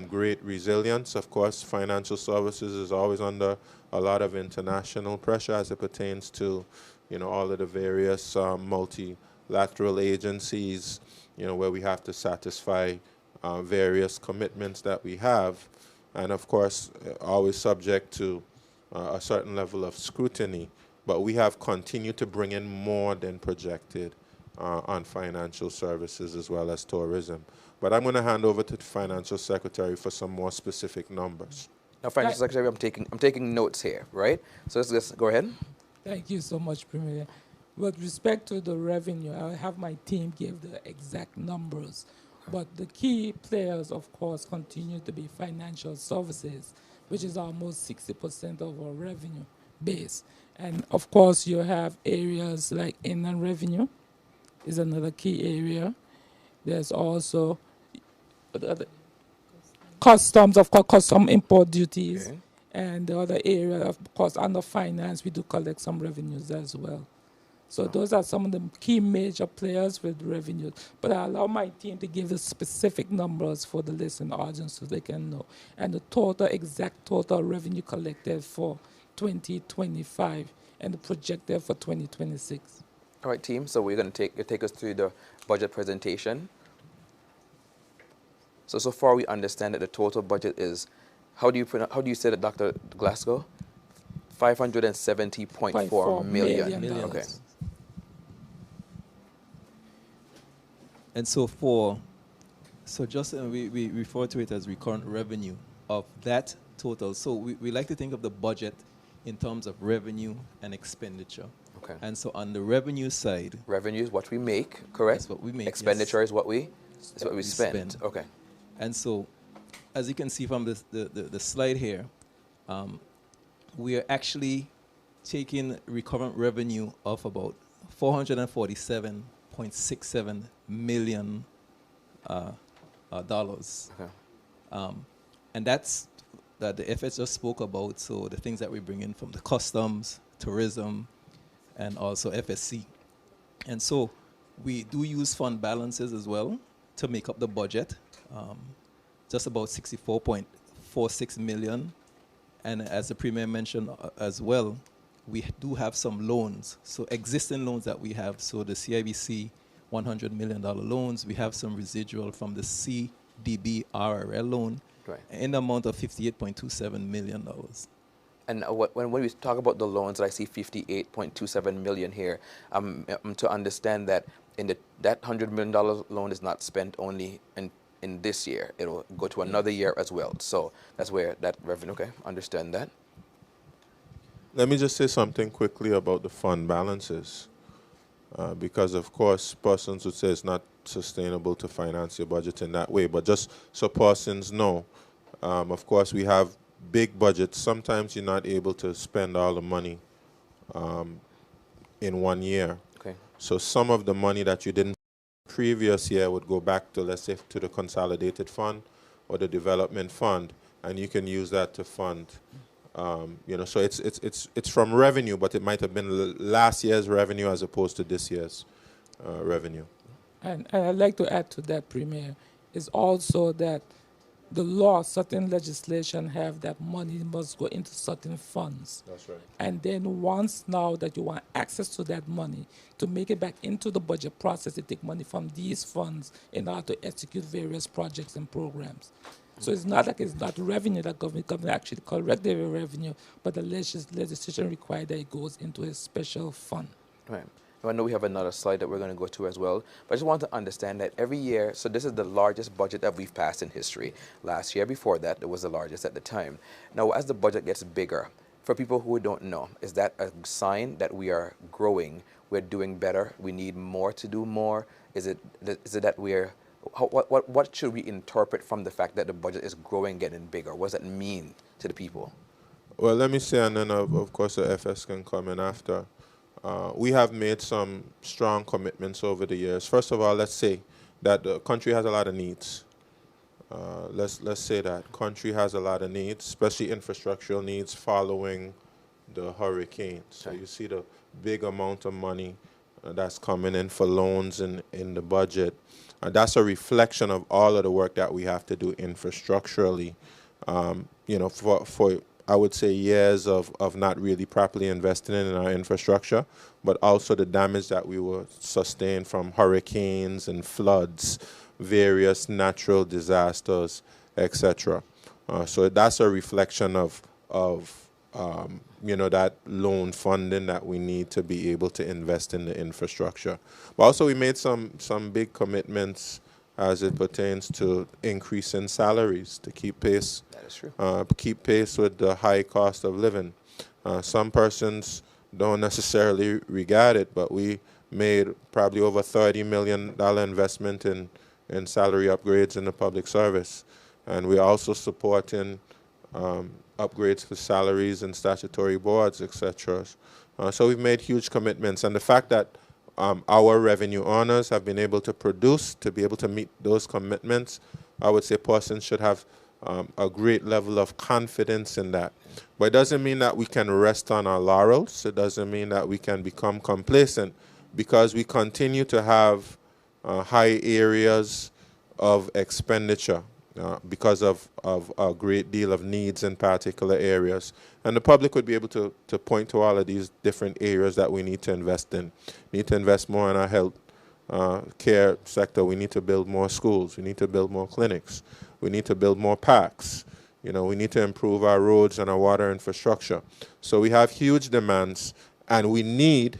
great resilience. Of course, financial services is always under a lot of international pressure as it pertains to, all of the various multilateral agencies, where we have to satisfy various commitments that we have. And of course, always subject to a certain level of scrutiny, but we have continued to bring in more than projected on financial services as well as tourism. But I'm going to hand over to the Financial Secretary for some more specific numbers. Now, Financial Secretary, I'm taking notes here, right? So let's just go ahead. Thank you so much, Premier. With respect to the revenue, I'll have my team give the exact numbers. But the key players, of course, continue to be financial services, which is almost 60% of our revenue base. And of course, you have areas like inland revenue is another key area. There's also customs, of course, custom import duties. Okay. And the other area, of course, under finance, we do collect some revenues as well. So those are some of the key major players with revenue. But I allow my team to give the specific numbers for the listening audience so they can know. And the exact total revenue collected for 2025 and the projected for 2026. All right, team. So we're going to take us through the budget presentation. So far we understand that the total budget is, how do you say that, Dr. Glasgow? 570.4 million. Okay. And just we refer to it as recurrent revenue of that total. So we like to think of the budget in terms of revenue and expenditure. Okay. And so on the revenue side, revenue is what we make, correct? That's what we make. Expenditure is what we spend. Okay. And so, as you can see from the slide here, we are actually taking recurrent revenue of about $447.67 million dollars. Okay. And that's that the FS just spoke about, so the things that we bring in from the customs, tourism, and also FSC. And so we do use fund balances as well to make up the budget, just about $64.46 million. And as the Premier mentioned as well, we do have some loans, so existing loans that we have. So the CIBC $100 million loans, we have some residual from the CDB RRL loan, right, in the amount of $58.27 million. And when we talk about the loans, I see $58.27 million here. To understand that that $100 million loan is not spent only in this year. It will go to another year as well. So that's where that revenue, okay, understand that. Let me just say something quickly about the fund balances. Because, of course, persons would say it's not sustainable to finance your budget in that way. But just so persons know, of course, we have big budgets. Sometimes you're not able to spend all the money in 1 year. Okay. So some of the money that you didn't previous year would go back to, let's say, to the consolidated fund or the development fund, and you can use that to fund. So it's from revenue, but it might have been last year's revenue as opposed to this year's revenue. And I'd like to add to that, Premier, is also that the law, certain legislation have that money must go into certain funds. That's right. And then once now that you want access to that money, to make it back into the budget process, you take money from these funds in order to execute various projects and programs. So it's not like it's not revenue that government actually collect the revenue, but the legislation requires that it goes into a special fund. Right. I know we have another slide that we're going to go to as well, but I just want to understand that every year, so this is the largest budget that we've passed in history. Last year before that, it was the largest at the time. Now, as the budget gets bigger, For people who don't know, is that a sign that we are growing, we're doing better, we need more to do more? Is it that we're, what should we interpret from the fact that the budget is growing, getting bigger? What does that mean to the people? Well, let me say, and then of course the FS can come in after. We have made some strong commitments over the years. First of all, let's say that the country has a lot of needs. Let's say that country has a lot of needs, especially infrastructural needs following the hurricane. So you see the big amount of money that's coming in for loans in the budget. That's a reflection of all of the work that we have to do infrastructurally. You know, for I would say years of not really properly investing in our infrastructure, but also the damage that we will sustain from hurricanes and floods, various natural disasters, etc. So that's a reflection of you know, that loan funding that we need to be able to invest in the infrastructure. But also we made some big commitments as it pertains to increasing salaries to keep pace. That is true. Keep pace with the high cost of living. Some persons don't necessarily regard it, but we made probably over $30 million investment in salary upgrades in the public service. And we're also supporting upgrades for salaries and statutory boards, etc. So we've made huge commitments. And the fact that our revenue earners have been able to produce, to be able to meet those commitments, I would say persons should have a great level of confidence in that. But it doesn't mean that we can rest on our laurels. It doesn't mean that we can become complacent, because we continue to have high areas of expenditure because of a great deal of needs in particular areas. And the public would be able to point to all of these different areas that we need to invest in. We need to invest more in our health care sector. We need to build more schools. We need to build more clinics. We need to build more parks. You know, we need to improve our roads and our water infrastructure. So we have huge demands, and we need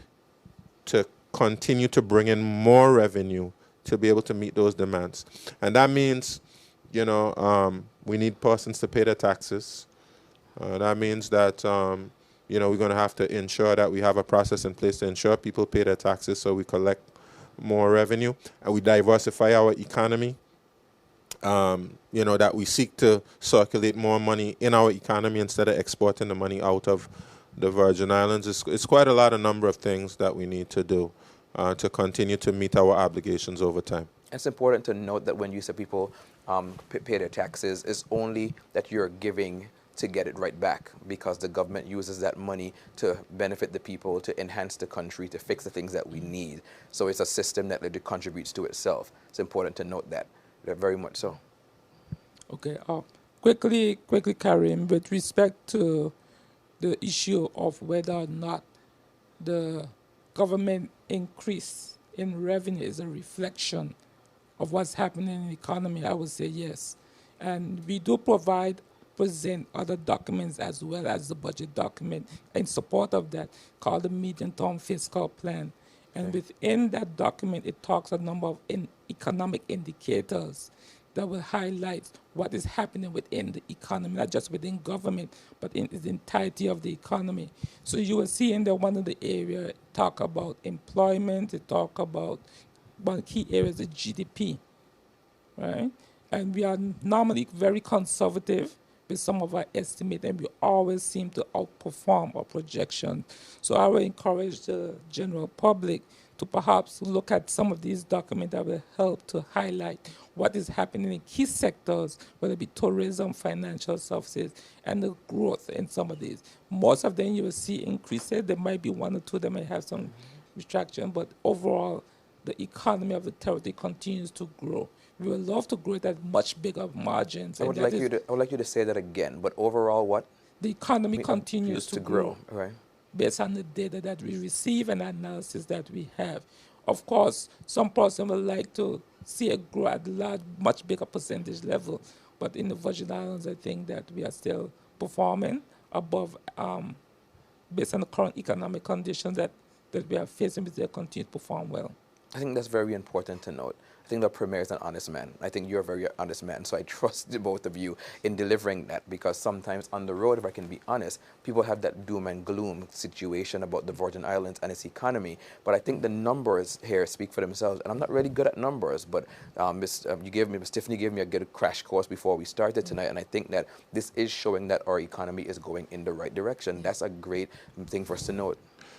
to continue to bring in more revenue to be able to meet those demands. And that means, you know, we need persons to pay their taxes. That means that, you know, we're going to have to ensure that we have a process in place to ensure people pay their taxes so we collect more revenue, and we diversify our economy. You know, that we seek to circulate more money in our economy instead of exporting the money out of the Virgin Islands. It's quite a lot of number of things that we need to do to continue to meet our obligations over time. It's important to note that when you say people pay their taxes, it's only that you're giving to get it right back, because the government uses that money to benefit the people, to enhance the country, to fix the things that we need. So it's a system that contributes to itself. It's important to note that, very much so. Okay. Quickly, Karim, with respect to the issue of whether or not the government increase in revenue is a reflection of what's happening in the economy, I would say yes. And we do present other documents as well as the budget document in support of that, called the medium-term fiscal plan. And within that document, it talks a number of economic indicators that will highlight what is happening within the economy, not just within government, but in the entirety of the economy. So you will see in there one of the areas talk about employment, it talk about one key area is the GDP, right? And we are normally very conservative with some of our estimates, and we always seem to outperform our projection. So I will encourage the general public to perhaps look at some of these documents that will help to highlight what is happening in key sectors, whether it be tourism, financial services, and the growth in some of these. Most of them you will see increases. There might be one or two that may have some retraction, but overall, the economy of the territory continues to grow. We would love to grow it at much bigger margins. I would like you to say that again, but overall what? The economy continues to grow. Right. Based on the data that we receive and analysis that we have. Of course, some person would like to see it grow at a much bigger percentage level, but in the Virgin Islands, I think that we are still performing above, based on the current economic conditions that we are facing, we still continue to perform well. I think that's very important to note. I think the Premier is an honest man. I think you're a very honest man, so I trust the both of you in delivering that, because sometimes on the road, if I can be honest, people have that doom and gloom situation about the Virgin Islands and its economy, but I think the numbers here speak for themselves, and I'm not really good at numbers, but Miss Tiffany gave me a good crash course before we started tonight, and I think that this is showing that our economy is going in the right direction. That's a great thing for us to note.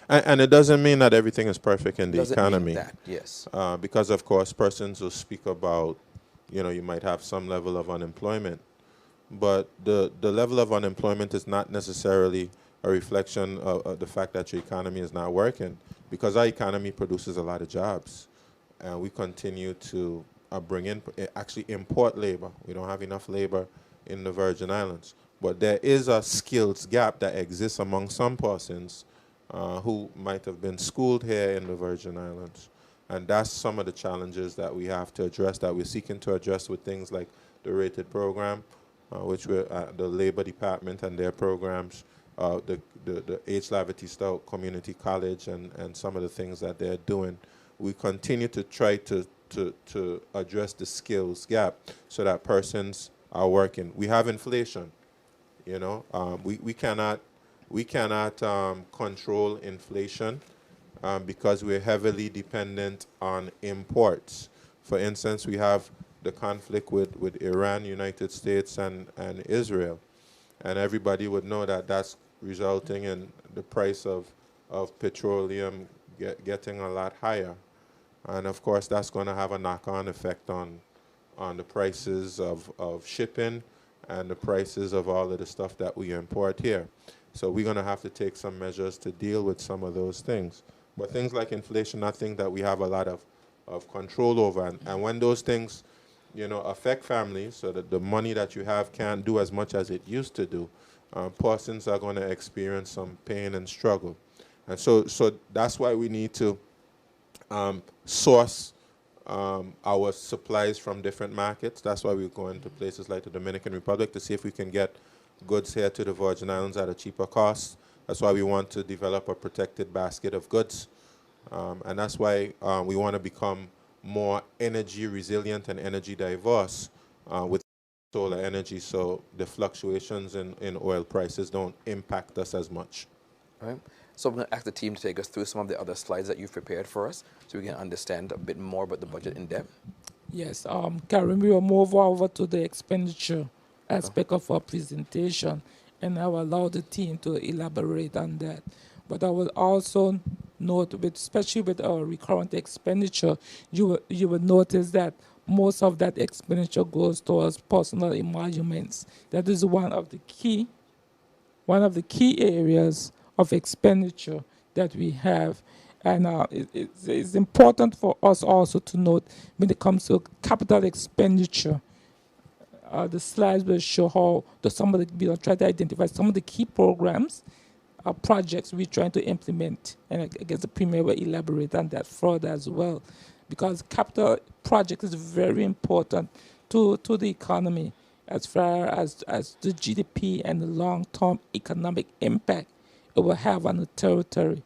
And it doesn't mean that everything is perfect in the Doesn't economy. mean that, yes. Because, of course, persons will speak about, you might have some level of unemployment. But the level of unemployment is not necessarily a reflection of the fact that your economy is not working, because our economy produces a lot of jobs. And we continue to actually import labor. We don't have enough labor in the Virgin Islands. But there is a skills gap that exists among some persons who might have been schooled here in the Virgin Islands. And that's some of the challenges that we have to address, that we're seeking to address with things like the rated program, which we're the Labor Department and their programs, the H. Laverty Stout Community College and some of the things that they're doing. We continue to try to address the skills gap so that persons are working. We have inflation, we cannot control inflation because we're heavily dependent on imports. For instance, we have the conflict with Iran, United States, and Israel. And everybody would know that that's resulting in the price of petroleum getting a lot higher. And of course, that's going to have a knock-on effect on the prices of shipping and the prices of all of the stuff that we import here. So we're going to have to take some measures to deal with some of those things. But things like inflation, I think that we have a lot of control over. And when those things, affect families, so that the money that you have can't do as much as it used to do, persons are going to experience some pain and struggle. And so that's why we need to source our supplies from different markets. That's why we're going to places like the Dominican Republic to see if we can get goods here to the Virgin Islands at a cheaper cost. That's why we want to develop a protected basket of goods. And that's why we want to become more energy resilient and energy diverse with solar energy, so the fluctuations in oil prices don't impact us as much. All right. So I'm going to ask the team to take us through some of the other slides that you've prepared for us so we can understand a bit more about the budget in depth. Yes, Karen, we will move over to the expenditure aspect of our presentation, and I will allow the team to elaborate on that. But I will also note, especially with our recurrent expenditure, you will notice that most of that expenditure goes towards personal emoluments. That is one of the key areas of expenditure that we have. And it's important for us also to note when it comes to capital expenditure. The slides will show how we'll try to identify some of the key programs, projects we're trying to implement. And I guess the Premier will elaborate on that further as well. Because capital project is very important to the economy as far as the GDP and the long-term economic impact it will have on the territory.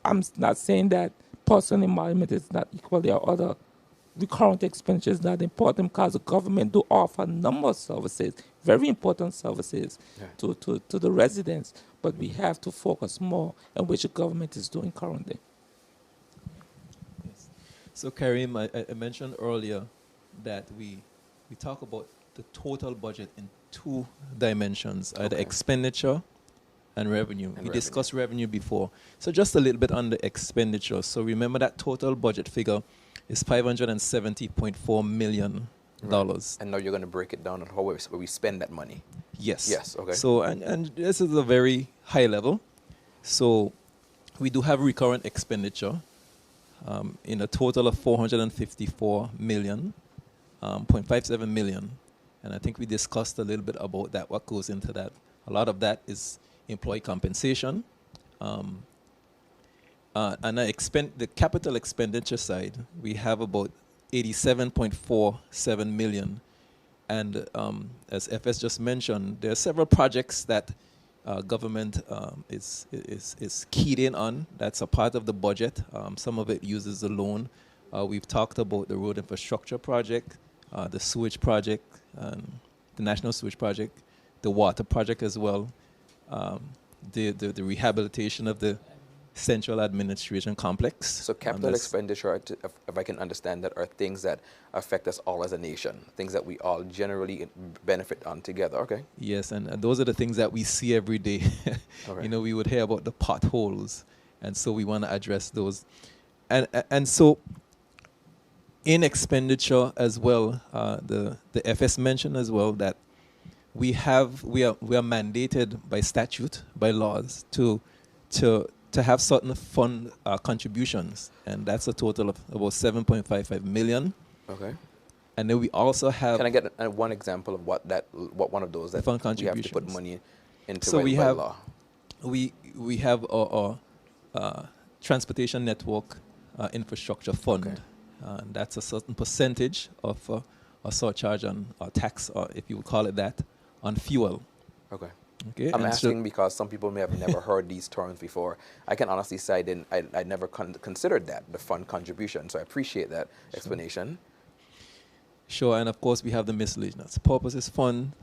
I'm not saying that personal emolument is not equally or other recurrent expenditure is not important, because the government do offer a number of services, very important services to the residents, but we have to focus more on which the government is doing currently. Yes. So Karim, I mentioned earlier that we talk about the total budget in two dimensions, either expenditure and revenue. We discussed revenue before. So just a little bit on the expenditure. So remember that total budget figure is $570.4 million. Right. And now you're going to break it down on how we spend that money. Yes. Yes, okay. So, and this is a very high level. So we do have recurrent expenditure in a total of $454 million, 0.57 million. And I think we discussed a little bit about that, what goes into that. A lot of that is employee compensation. And the capital expenditure side, we have about 87.47 million. And as FS just mentioned, there are several projects that government is keyed in on. That's a part of the budget. Some of it uses the loan We've talked about the road infrastructure project, the sewage project, the national sewage project, the water project as well, the rehabilitation of the central administration complex. So capital expenditure, if I can understand that, are things that affect us all as a nation, things that we all generally benefit on together. Okay. Yes, and those are the things that we see every day. Okay. You know, we would hear about the potholes, and so we want to address those. And so in expenditure as well, the FS mentioned as well that we are mandated by statute, by laws, to have certain fund contributions, and that's a total of about 7.55 million. Okay. And then we also have. Can I get one example of what one of those that fund we have to contributions. put money into So by law? We have our transportation network infrastructure fund. Okay. And that's a certain percentage of a surcharge on or tax, or if you would call it that, on fuel. Okay. Okay. I'm and so- asking because some people may have never heard these terms before. I can honestly say I never considered that, the fund contribution. So I appreciate that explanation. Sure, and of course we have the miscellaneous purposes fund.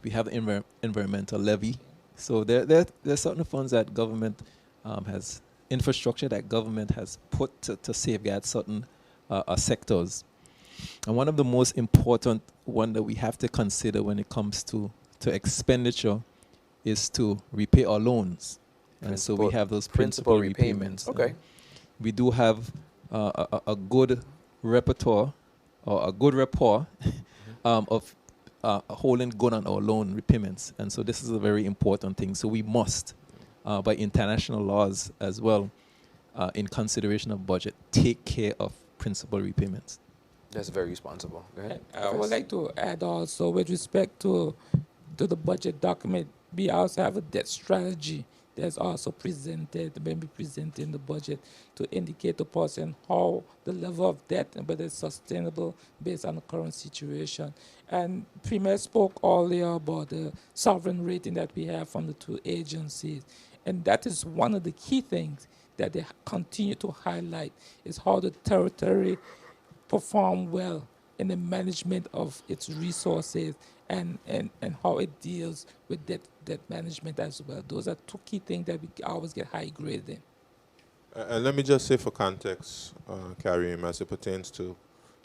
We have the environmental levy. So there are certain funds that government has, infrastructure that government has put to safeguard certain sectors. And one of the most important one that we have to consider when it comes to expenditure is to repay our loans. And so we have those principal repayments. Okay. We do have a good repertoire or a good rapport of holding good on our loan repayments. And so this is a very important thing. So we must, by international laws as well, in consideration of budget, take care of principal repayments. That's very responsible. Go ahead. I would like to add also with respect to the budget document, we also have a debt strategy that's also presented, maybe presented in the budget to indicate to person how the level of debt and whether it's sustainable based on the current situation. And Premier spoke earlier about the sovereign rating that we have from the two agencies. And that is one of the key things that they continue to highlight is how the territory perform well in the management of its resources and how it deals with debt management as well. Those are two key things that we always get high grade in. And let me just say for context, Karim, as it pertains to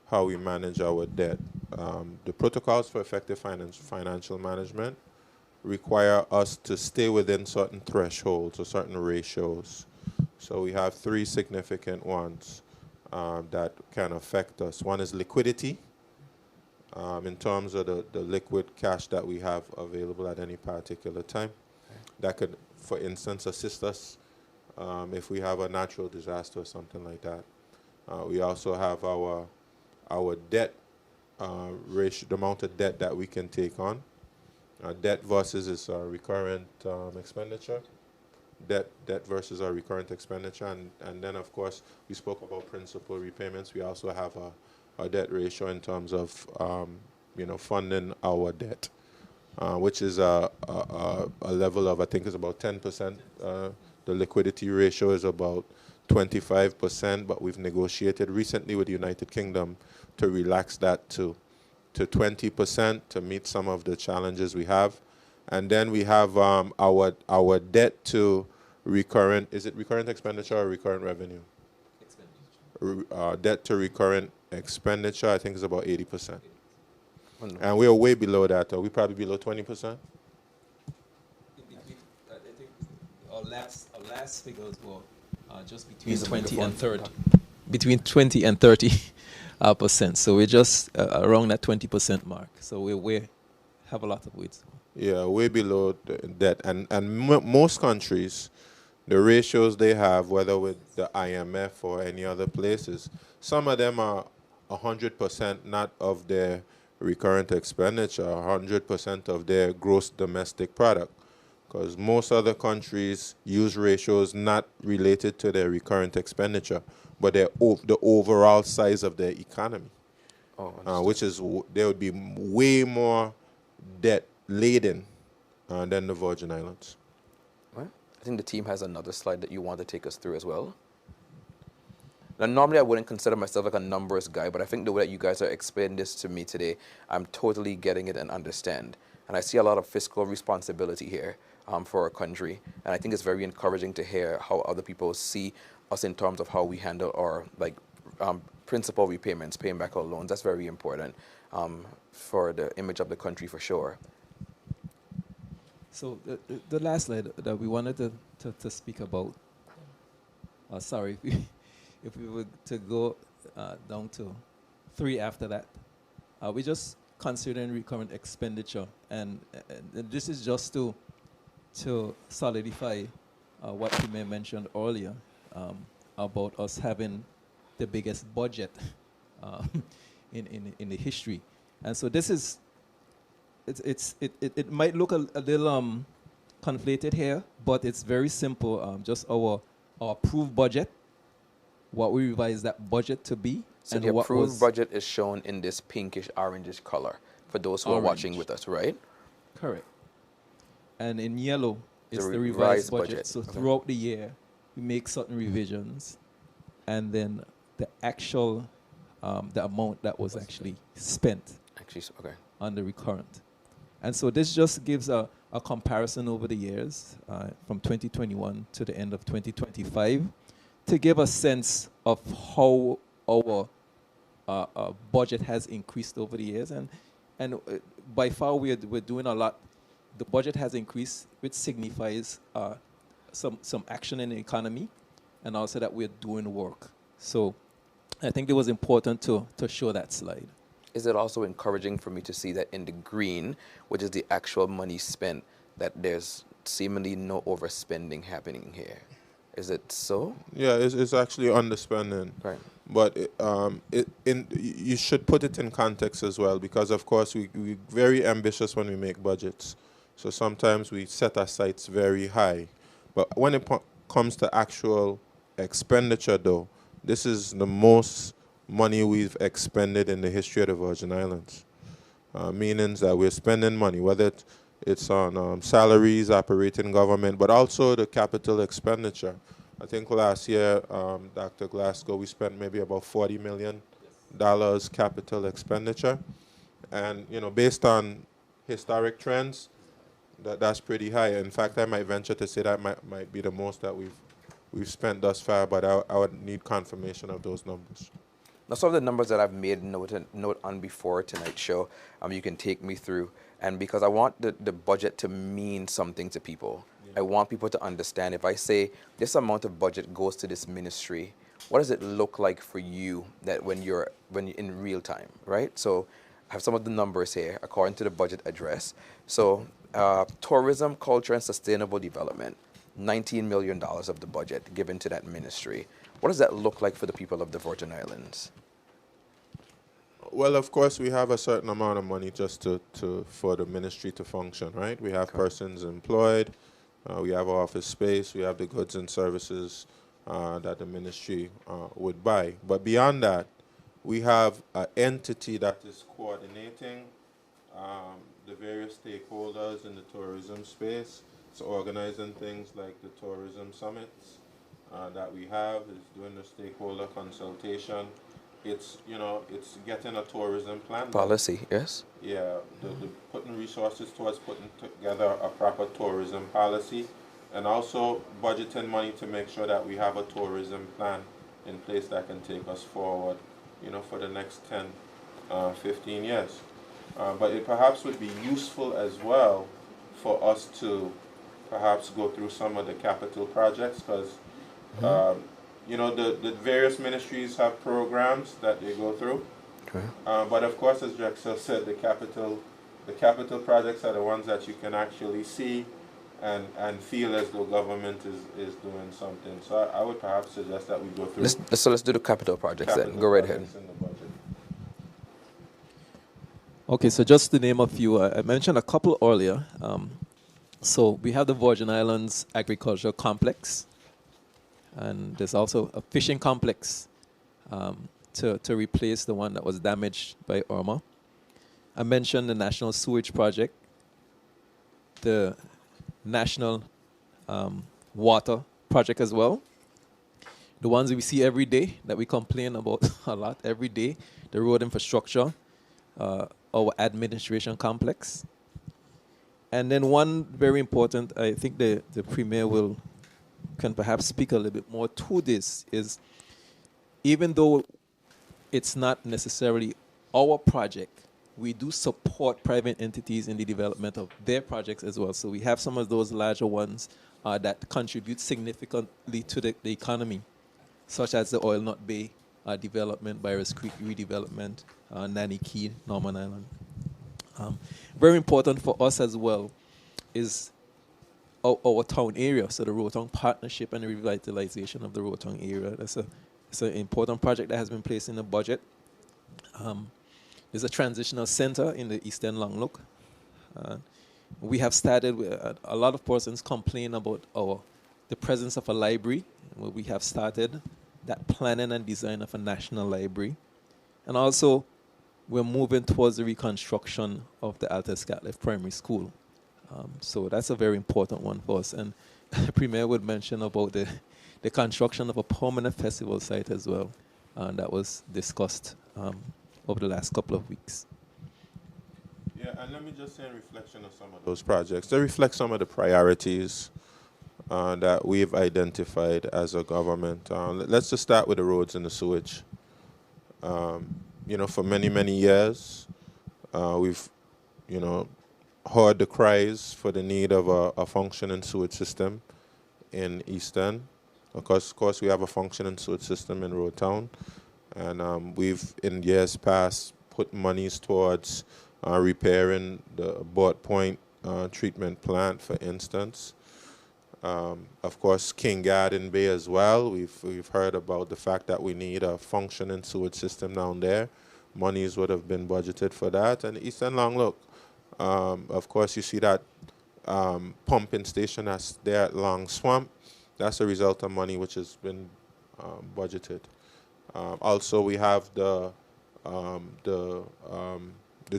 how we manage our debt, the protocols for effective financial management require us to stay within certain thresholds or certain ratios. So we have three significant ones that can affect us. One is liquidity, in terms of the liquid cash that we have available at any particular time. Okay. That could, for instance, assist us if we have a natural disaster or something like that. We also have our debt ratio, the amount of debt that we can take on. Debt versus its recurrent expenditure. Debt versus our recurrent expenditure, and then of course we spoke about principal repayments. We also have a debt ratio in terms of funding our debt, which is a level of, I think is about 10%. The liquidity ratio is about 25%, but we've negotiated recently with the United Kingdom to relax that to 20% to meet some of the challenges we have. And then we have our debt to recurrent, is it recurrent expenditure or recurrent revenue? Debt to recurrent expenditure, I think is about 80%. And we are way below that. Are we probably below 20%? I think our last figures were just between 20 and 30. Between 20 and 30%. So we're just around that 20% mark. So we have a lot of weight. Yeah, way below that. And most countries, the ratios they have, whether with the IMF or any other places, some of them are 100% not of their recurrent expenditure, 100% of their gross domestic product. Because most other countries use ratios not related to their recurrent expenditure, but the overall size of their economy, which is there would be way more debt laden than the Virgin Islands. Well, I think the team has another slide that you want to take us through as well. Now, normally I wouldn't consider myself like a numbers guy, but I think the way that you guys are explaining this to me today, I'm totally getting it and understand. And I see a lot of fiscal responsibility here for our country. And I think it's very encouraging to hear how other people see us in terms of how we handle our principal repayments, paying back our loans. That's very important for the image of the country for sure. So the last slide that we wanted to speak about, sorry, if we were to go down to 3 after that, we just considering recurrent expenditure, and this is just to solidify what you may mentioned earlier about us having the biggest budget in the history, and so this is it might look a little conflated here, but it's very simple. Just our approved budget, what we revise that budget to be. So and the what approved was budget is shown in this pinkish orangish color for those who are watching Orange. with us, right? correct. And in yellow is the revised revised budget. budget. So Okay. throughout the year, we make certain revisions, and then the actual the amount that was actually spent Actually, okay. on the recurrent. And so this just gives a comparison over the years from 2021 to the end of 2025 to give a sense of how our budget has increased over the years. And by far we're doing a lot. The budget has increased, which signifies some action in the economy, and also that we're doing work. So I think it was important to show that slide. Is it also encouraging for me to see that in the green, which is the actual money spent, that there's seemingly no overspending happening here? Is it so? Yeah, it's actually underspending. Right. But you should put it in context as well, because of course we're very ambitious when we make budgets. So sometimes we set our sights very high. But when it comes to actual expenditure though, this is the most money we've expended in the history of the Virgin Islands. Meaning that we're spending money, whether it's on salaries, operating government, but also the capital expenditure. I think last year, Dr. Glasgow, we spent maybe about $40 million capital expenditure. And, you know, based on historic trends, that's pretty high. In fact, I might venture to say that might be the most that we've spent thus far, but I would need confirmation of those numbers. Now, some of the numbers that I've made note on before tonight's show, you can take me through. And because I want the budget to mean something to people. Yeah. I want people to understand, if I say this amount of budget goes to this ministry, what does it look like for you that when you're in real time, right? So I have some of the numbers here according to the budget address. So tourism, culture, and sustainable development, $19 million of the budget given to that ministry. What does that look like for the people of the Virgin Islands? Well, of course, we have a certain amount of money just for the ministry to function, right? We have persons employed, we have office space, we have the goods and services that the ministry would buy. But beyond that, we have an entity that is coordinating the various stakeholders in the tourism space. It's organizing things like the tourism summits that we have, is doing the stakeholder consultation. It's, you know, it's getting a tourism plan. Policy, yes? Yeah, the putting resources towards putting together a proper tourism policy, and also budgeting money to make sure that we have a tourism plan in place that can take us forward, you know, for the next 10, 15 years. But it perhaps would be useful as well for us to perhaps go through some of the capital projects, because you know, the various ministries have programs that they go through. Okay. But of course, as Drexel said, the capital projects are the ones that you can actually see and feel as though government is doing something. So I would perhaps suggest that we go through. Let's do the capital projects then. Go right ahead. In the budget. Okay, so just to name a few, I mentioned a couple earlier. So we have the Virgin Islands Agricultural Complex, and there's also a fishing complex to replace the one that was damaged by Irma. I mentioned the National Sewage Project, the National Water Project as well, the ones we see every day that we complain about a lot every day, the road infrastructure, our administration complex. And then one very important, I think the Premier can perhaps speak a little bit more to this, is even though it's not necessarily our project, we do support private entities in the development of their projects as well. So we have some of those larger ones that contribute significantly to the economy, such as the Oil Nut Bay development, Byers Creek redevelopment, Nanny Key, Norman Island. Very important for us as well is our town area, so the Rotown Partnership and the revitalization of the Rotown area. It's an important project that has been placed in the budget. There's a transitional center in the Eastern Longlook. We have started, a lot of persons complain about the presence of a library, where we have started that planning and design of a national library. And also, we're moving towards the reconstruction of the Altus Catliff Primary School. So that's a very important one for us. And Premier would mention about the construction of a permanent festival site as well. And that was discussed over the last couple of weeks. Yeah, and let me just say in reflection of some of those projects, they reflect some of the priorities that we've identified as a government. Let's just start with the roads and the sewage. For many, many years, we've, heard the cries for the need of a functioning sewage system in East End. Of course, we have a functioning sewage system in Road Town, and we've, in years past, put monies towards repairing the Bort Point treatment plant, for instance. Of course, King Garden Bay as well. We've heard about the fact that we need a functioning sewage system down there. Monies would have been budgeted for that. And Eastern Longlook, of course, you see that pumping station that's there at Long Swamp. That's a result of money which has been budgeted. Also, we have the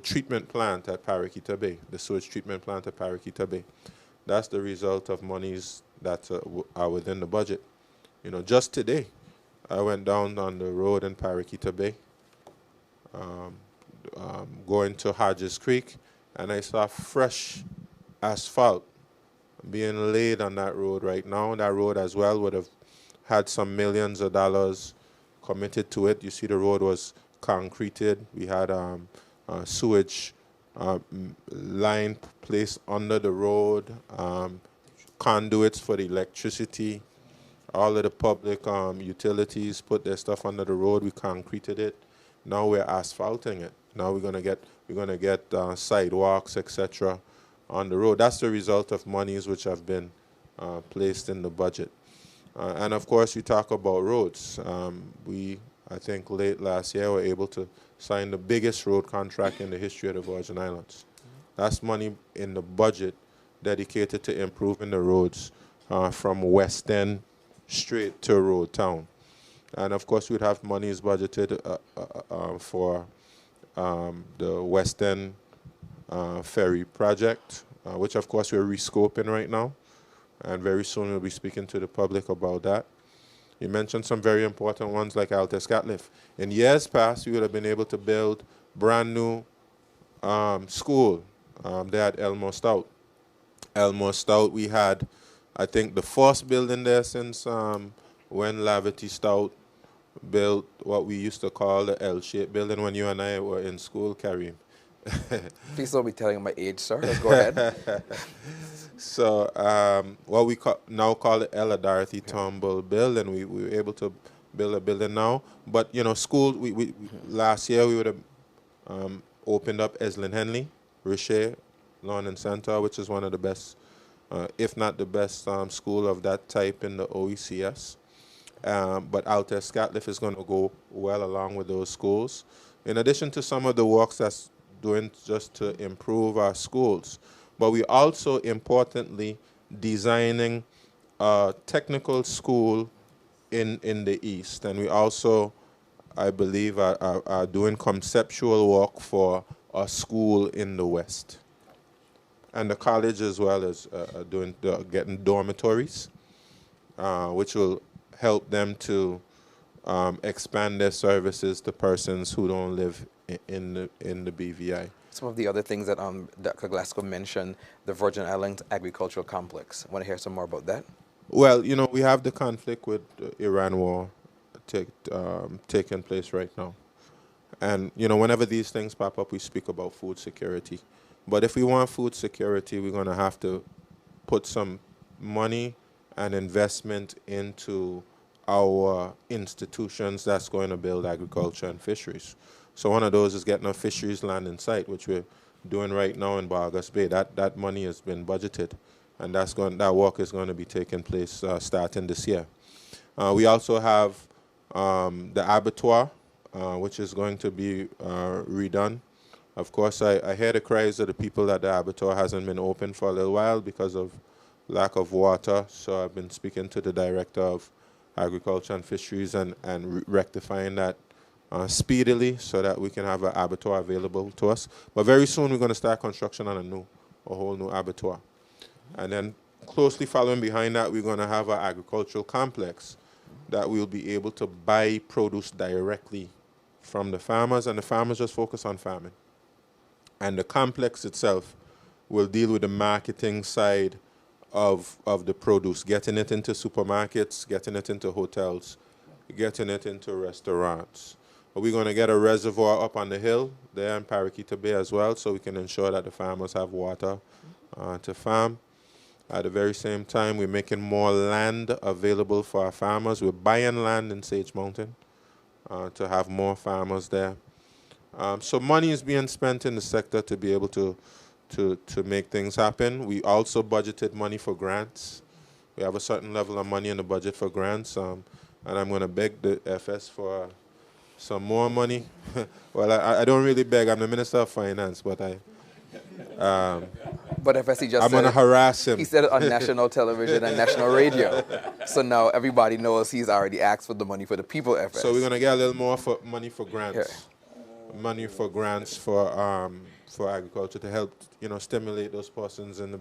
treatment plant at Paraquita Bay, the sewage treatment plant at Paraquita Bay. That's the result of monies that are within the budget. Just today, I went down on the road in Paraquita Bay, going to Hodges Creek, and I saw fresh asphalt being laid on that road right now. That road as well would have had some millions of dollars committed to it. You see the road was concreted. We had sewage line placed under the road, conduits for the electricity. All of the public utilities put their stuff under the road. We concreted it. Now we're asphalting it. Now we're gonna get sidewalks, etc. on the road. That's the result of monies which have been placed in the budget. And of course, you talk about roads. I think late last year, were able to sign the biggest road contract in the history of the Virgin Islands. That's money in the budget dedicated to improving the roads from West End straight to Road Town. And of course, we'd have monies budgeted for the West End ferry project, which of course we're rescoping right now. And very soon we'll be speaking to the public about that. You mentioned some very important ones like Altus Catliff. In years past, we would have been able to build brand new school there at Elmore Stout. Elmore Stout, we had, I think, the first building there since when Lavity Stout built what we used to call the L-shaped building when you and I were in school, Kareem. Please don't be telling my age, sir. Let's go ahead. So what we now call the Ella Dorothy Turnbull building, we were able to build a building now. But, school, we last year we would have opened up Eslin Henley, Richer, London Center, which is one of the best, if not the best school of that type in the OECS. But Altus Catliff is going to go well along with those schools. In addition to some of the works that's doing just to improve our schools, but we also importantly designing a technical school in the East. And we also, I believe, are doing conceptual work for a school in the West. And the college as well is getting dormitories, which will help them to expand their services to persons who don't live in the BVI. Some of the other things that Dr. Glasgow mentioned, the Virgin Islands Agricultural Complex. Want to hear some more about that? Well, we have the conflict with the Iran war taking place right now. And, whenever these things pop up, we speak about food security. But if we want food security, we're going to have to put some money and investment into our institutions that's going to build agriculture and fisheries. So one of those is getting a fisheries land in sight, which we're doing right now in Bargas Bay. That money has been budgeted, and that work is going to be taking place starting this year. We also have the abattoir, which is going to be redone. Of course, I hear the cries of the people that the abattoir hasn't been open for a little while because of lack of water. So I've been speaking to the director of agriculture and fisheries and rectifying that speedily so that we can have an abattoir available to us. But very soon we're going to start construction on a whole new abattoir. And then closely following behind that, we're going to have an agricultural complex that we'll be able to buy produce directly from the farmers, and the farmers just focus on farming. And the complex itself will deal with the marketing side of the produce, getting it into supermarkets, getting it into hotels, getting it into restaurants. But we're going to get a reservoir up on the hill there in Paraquita Bay as well, so we can ensure that the farmers have water to farm. At the very same time, we're making more land available for our farmers. We're buying land in Sage Mountain to have more farmers there. So money is being spent in the sector to be able to make things happen. We also budgeted money for grants. We have a certain level of money in the budget for grants, and I'm going to beg the FS for some more money. Well, I don't really beg. I'm the Minister of Finance, but But FSC just I'm going to harass him. He said it on national television and national radio. So now everybody knows he's already asked for the money for the people, FS. So we're going to get a little more money for grants. Yeah. Money for grants for agriculture to help, stimulate those persons in the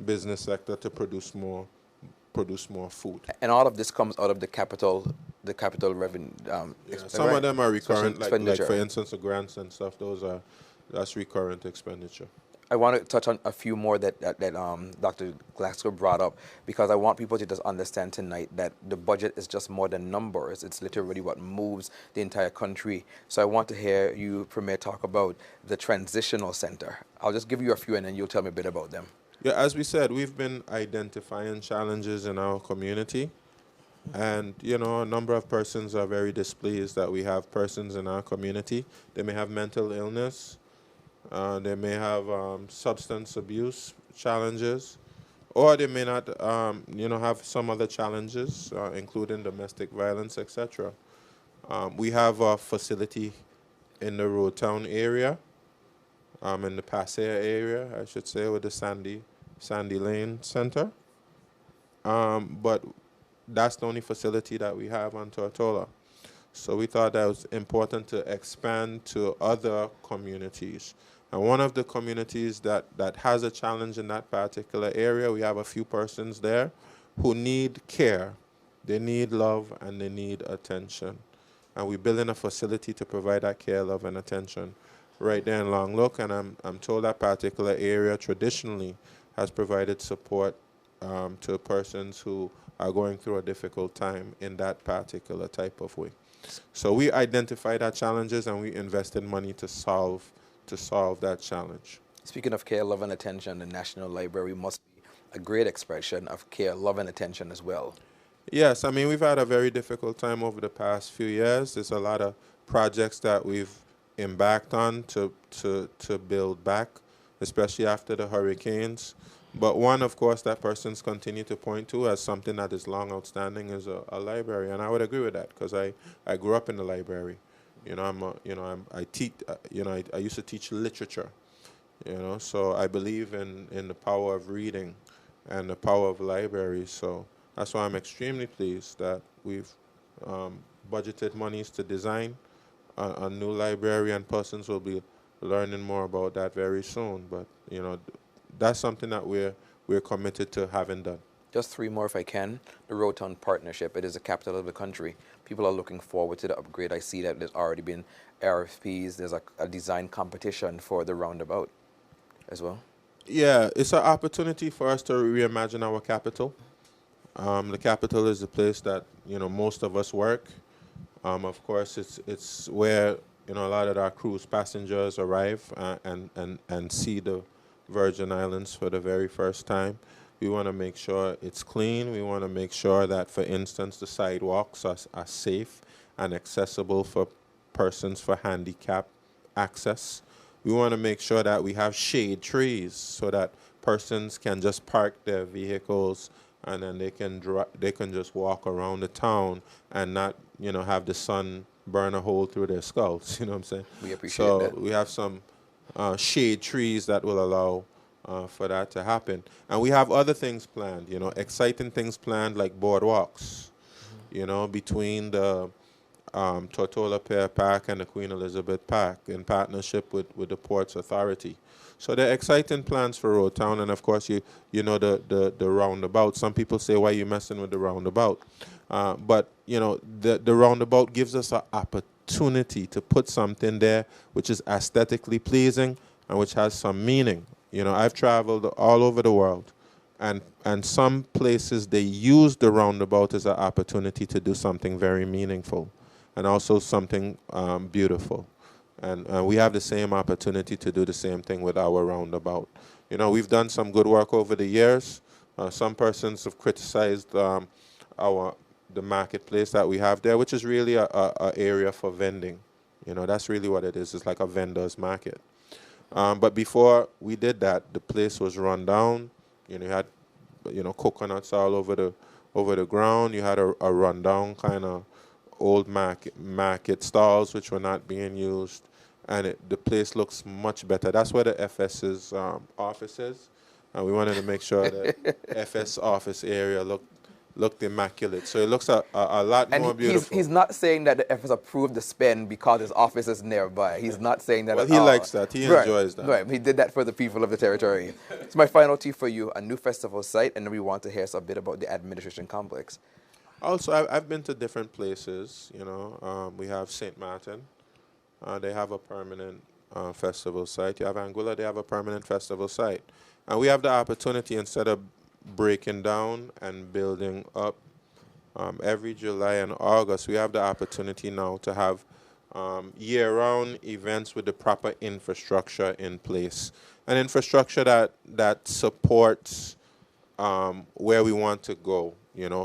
business sector to produce more food. And all of this comes out of the capital revenue. Some of them are recurrent, like for instance the grants and stuff. That's recurrent expenditure. I want to touch on a few more that Dr. Glasgow brought up, because I want people to just understand tonight that the budget is just more than numbers. It's literally what moves the entire country. So I want to hear you, Premier, talk about the transitional center. I'll just give you a few and then you'll tell me a bit about them. Yeah, as we said, we've been identifying challenges in our community. And, a number of persons are very displeased that we have persons in our community. They may have mental illness. They may have substance abuse challenges, or they may not, have some other challenges, including domestic violence, etc. We have a facility in the Road Town area, in the Passeia area, I should say, with the Sandy Lane Center. But that's the only facility that we have on Tortola. So we thought that it was important to expand to other communities. And one of the communities that has a challenge in that particular area, we have a few persons there who need care. They need love and they need attention. And we're building a facility to provide that care, love, and attention right there in Long Look. And I'm told that particular area traditionally has provided support to persons who are going through a difficult time in that particular type of way. So we identified our challenges and we invested money to solve that challenge. Speaking of care, love, and attention, the National Library must be a great expression of care, love, and attention as well. Yes, we've had a very difficult time over the past few years. There's a lot of projects that we've embarked on to build back, especially after the hurricanes. But one, of course, that persons continue to point to as something that is long outstanding is a library, and I would agree with that because I grew up in the library. I used to teach literature. So I believe in the power of reading and the power of libraries. So that's why I'm extremely pleased that we've budgeted monies to design a new library, and persons will be learning more about that very soon. But that's something that we're committed to having done. Just three more if I can. The Rotown Partnership, it is the capital of the country. People are looking forward to the upgrade. I see that there's already been RFPs. There's a design competition for the roundabout as well. Yeah, it's an opportunity for us to reimagine our capital. The capital is the place that most of us work. Of course, it's where a lot of our cruise passengers arrive and see the Virgin Islands for the very first time. We want to make sure it's clean. We want to make sure that, for instance, the sidewalks are safe and accessible for persons for handicap access. We want to make sure that we have shade trees so that persons can just park their vehicles and then they can just walk around the town and not have the sun burn a hole through their skulls. You know what I'm saying? We appreciate that. So we have some shade trees that will allow for that to happen. And we have other things planned, exciting things planned like boardwalks, between the Tortola Pier Park and the Queen Elizabeth Park in partnership with the Ports Authority. So there are exciting plans for Road Town, and of course you know the roundabout. Some people say, why are you messing with the roundabout? But the roundabout gives us an opportunity to put something there which is aesthetically pleasing and which has some meaning. I've traveled all over the world, and some places they use the roundabout as an opportunity to do something very meaningful and also something beautiful. And we have the same opportunity to do the same thing with our roundabout. We've done some good work over the years. Some persons have criticized the marketplace that we have there, which is really a area for vending. That's really what it is. It's like a vendor's market. But before we did that, the place was run down. You had coconuts all over the ground. You had a rundown kind of old market stalls which were not being used, and the place looks much better. That's where the FS's office is, and we wanted to make sure that FS office area looked immaculate. So it looks a lot more beautiful. He's not saying that the FS approved the spend because his office is nearby. He's not saying that. Well, he likes that. He enjoys that. Right. He did that for the people of the territory. So my final tip for you, a new festival site, and then we want to hear a bit about the administration complex. Also, I've been to different places. We have St. Martin. They have a permanent festival site. You have Anguilla. They have a permanent festival site. And we have the opportunity, instead of breaking down and building up every July and August, we have the opportunity now to have year-round events with the proper infrastructure in place. An infrastructure that supports where we want to go.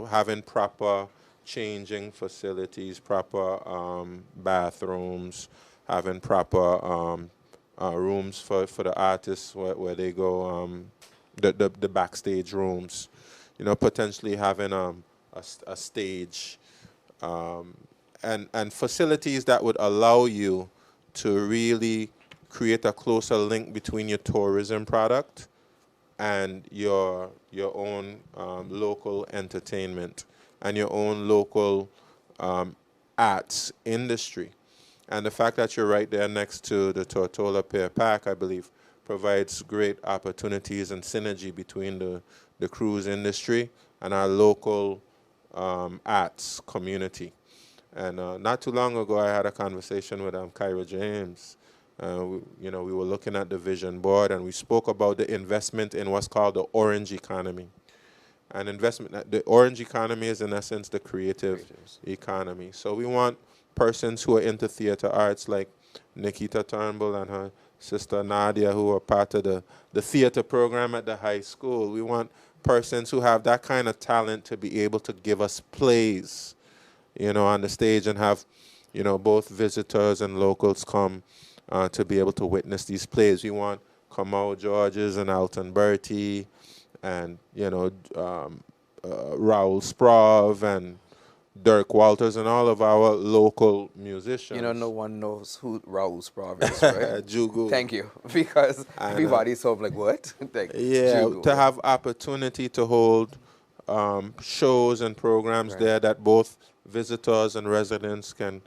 Having proper changing facilities, proper bathrooms, having proper rooms for the artists where they go, the backstage rooms, potentially having a stage, and facilities that would allow you to really create a closer link between your tourism product and your own local entertainment and your own local arts industry. And the fact that you're right there next to the Tortola Pier Park, I believe, provides great opportunities and synergy between the cruise industry and our local arts community. And not too long ago, I had a conversation with Kyra James. We were looking at the vision board, and we spoke about the investment in what's called the orange economy. And the orange economy is, in essence, the creative economy. So we want persons who are into theater arts, like Nikita Turnbull and her sister Nadia, who are part of the theater program at the high school. We want persons who have that kind of talent to be able to give us plays, on the stage, and have, both visitors and locals come to be able to witness these plays. We want Kamau Georges and Alton Bertie and, Raoul Sprav and Dirk Walters and all of our local musicians. No one knows who Raoul Sprav is, right? Jugu. Thank you. Because everybody's sort of like, what? Yeah, to have opportunity to hold shows and programs there that both visitors and residents can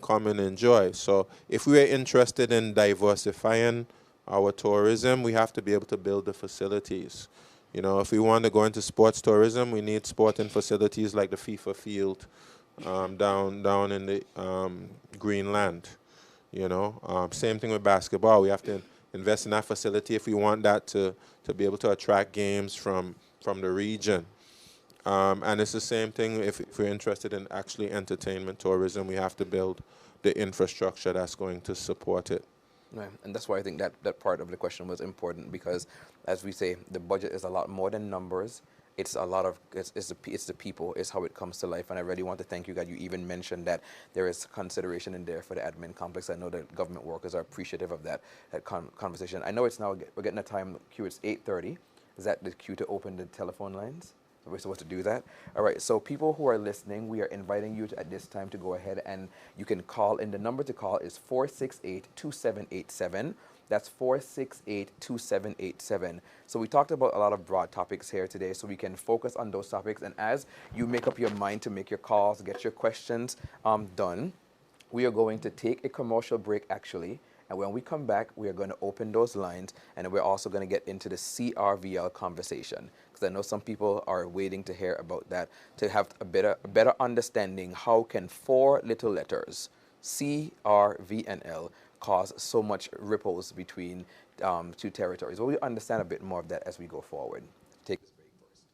come and enjoy. So if we are interested in diversifying our tourism, we have to be able to build the facilities. You know, if we want to go into sports tourism, we need sporting facilities like the FIFA field down in the Greenland. You know, same thing with basketball. We have to invest in that facility if we want that to be able to attract games from the region. And it's the same thing if we're interested in actually entertainment tourism. We have to build the infrastructure that's going to support it. Right. And that's why I think that part of the question was important, because, as we say, the budget is a lot more than numbers. It's a lot of, it's the people, it's how it comes to life. And I really want to thank you that you even mentioned that there is consideration in there for the admin complex. I know that government workers are appreciative of that conversation. I know it's now, we're getting a time cue, it's 8:30. Is that the cue to open the telephone lines? We're supposed to do that? All right, so people who are listening, we are inviting you at this time to go ahead and you can call in. The number to call is 468-2787. That's 468-2787. So we talked about a lot of broad topics here today, so we can focus on those topics. And as you make up your mind to make your calls, get your questions done, we are going to take a commercial break, actually. And when we come back, we are going to open those lines, and we're also going to get into the CRVL conversation, because I know some people are waiting to hear about that, to have a better understanding. How can 4 little letters, CRVL, cause so much ripples between 2 territories? Well, we'll understand a bit more of that as we go forward. Take this break first.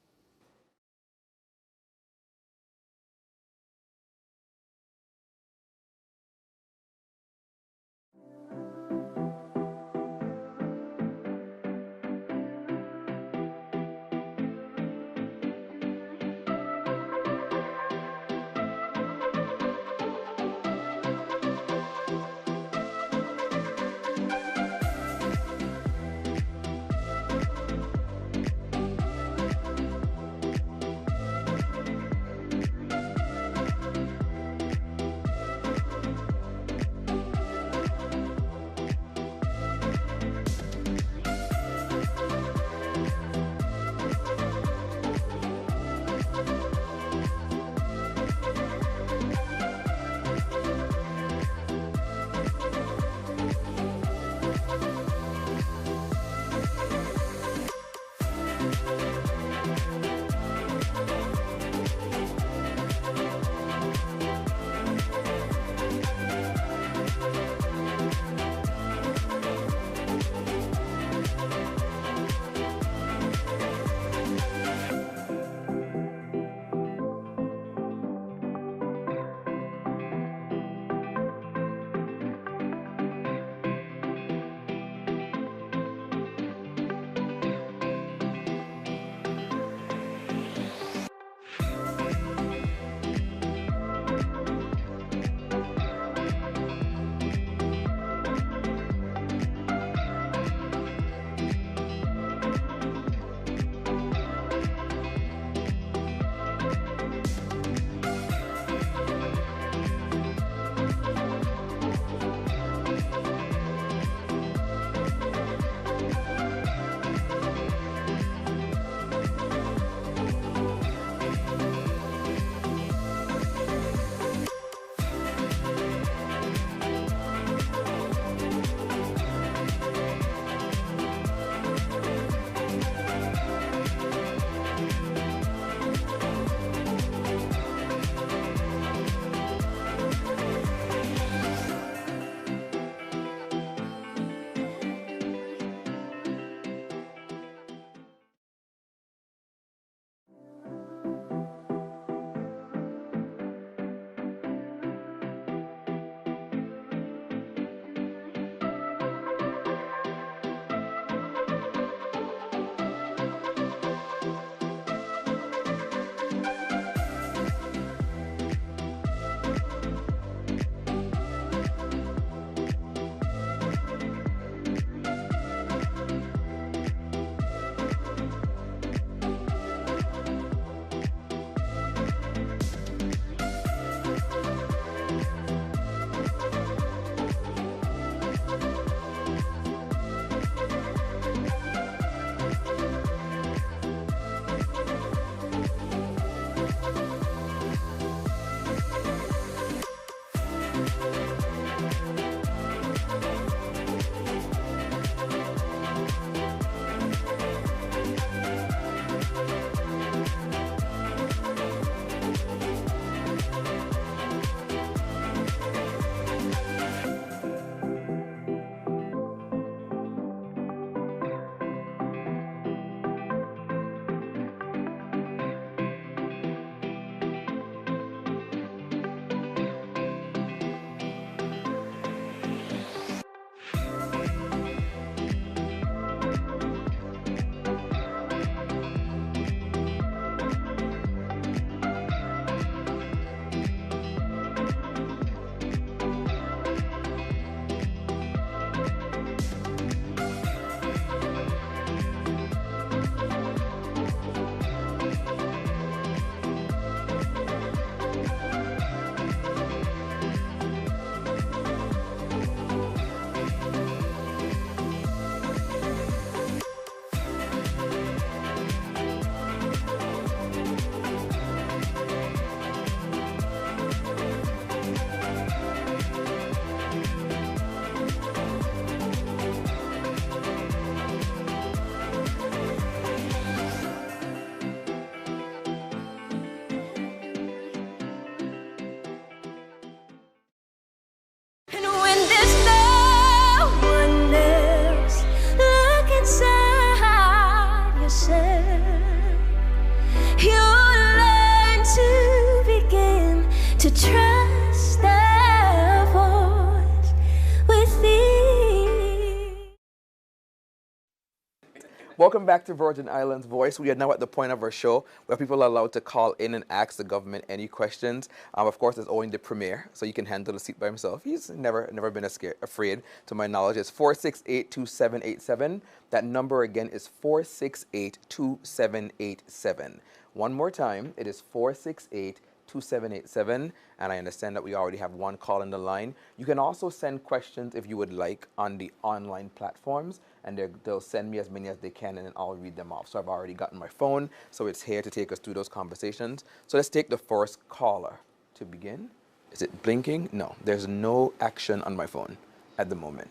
Welcome back to Virgin Islands Voice. We are now at the point of our show where people are allowed to call in and ask the government any questions. Of course, it's owing the Premier, so you can handle the seat by himself. He's never been afraid, to my knowledge. It's 468-2787. That number again is 468-2787. One more time, it is 468-2787, and I understand that we already have one call on the line. You can also send questions if you would like on the online platforms, and they'll send me as many as they can, and then I'll read them off. So I've already gotten my phone, so it's here to take us through those conversations. So let's take the first caller to begin. Is it blinking? No, there's no action on my phone at the moment.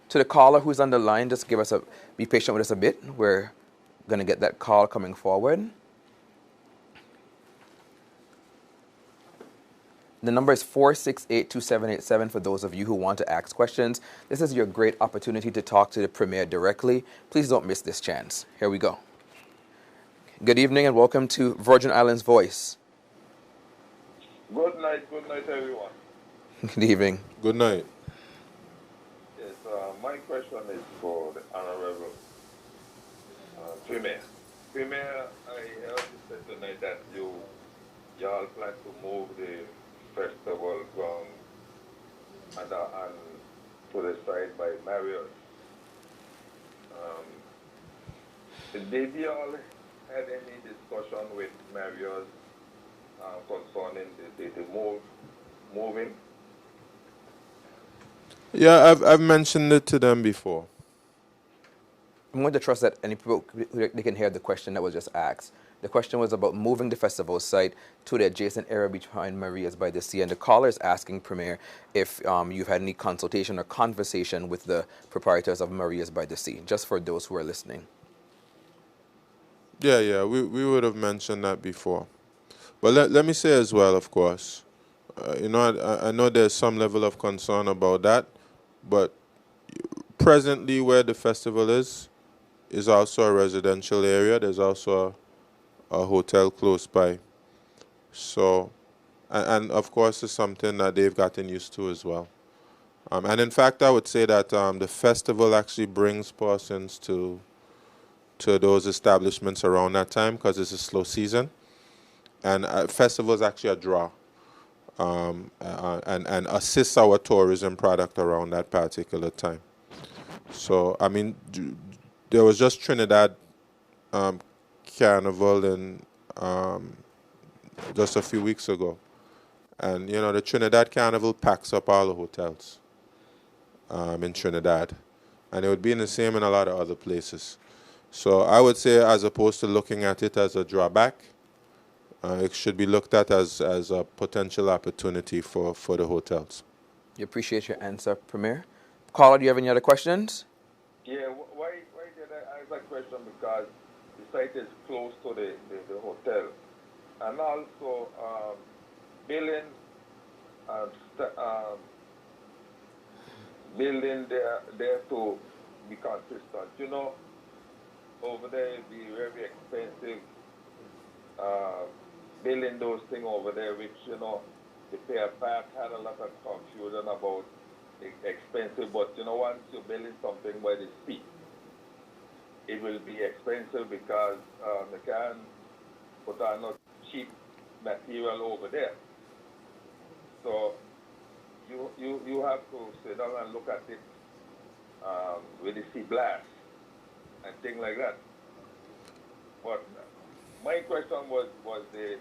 To the caller who's on the line, just be patient with us a bit. We're gonna get that call coming forward. The number is 468-2787 for those of you who want to ask questions. This is your great opportunity to talk to the Premier directly. Please don't miss this chance. Here we go. Good evening and welcome to Virgin Islands Voice. Good night everyone. Good evening. Good night. Yes, my question is for the Honorable Premier. Premier, I heard you said tonight that y'all plan to move the festival ground and to the side by Marriott. Did you all had any discussion with Marriott concerning the moving? Yeah, I've mentioned it to them before. I'm going to trust that any people they can hear the question that was just asked. The question was about moving the festival site to the adjacent area behind Maria's by the Sea, and the caller is asking Premier if you've had any consultation or conversation with the proprietors of Maria's by the Sea, just for those who are listening. Yeah, we would have mentioned that before. But let me say as well, of course, I know there's some level of concern about that, but presently where the festival is also a residential area. There's also a hotel close by. So, and of course it's something that they've gotten used to as well. And in fact, I would say that the festival actually brings persons to those establishments around that time because it's a slow season. And festival is actually a draw and assists our tourism product around that particular time. So, I mean, there was just Trinidad Carnival in just a few weeks ago. And, the Trinidad Carnival packs up all the hotels in Trinidad. And it would be the same in a lot of other places. So I would say, as opposed to looking at it as a drawback, it should be looked at as a potential opportunity for the hotels. You appreciate your answer, Premier. Caller, do you have any other questions? Yeah, why did I ask that question? Because the site is close to the hotel. And also, building there to be consistent. Over there it'd be very expensive building those things over there, which, the Fair Park had a lot of confusion about expensive, but once you're building something by the sea, it will be expensive because they can't put on no cheap material over there. So you have to sit down and look at it with the sea blast and things like that. But my question was the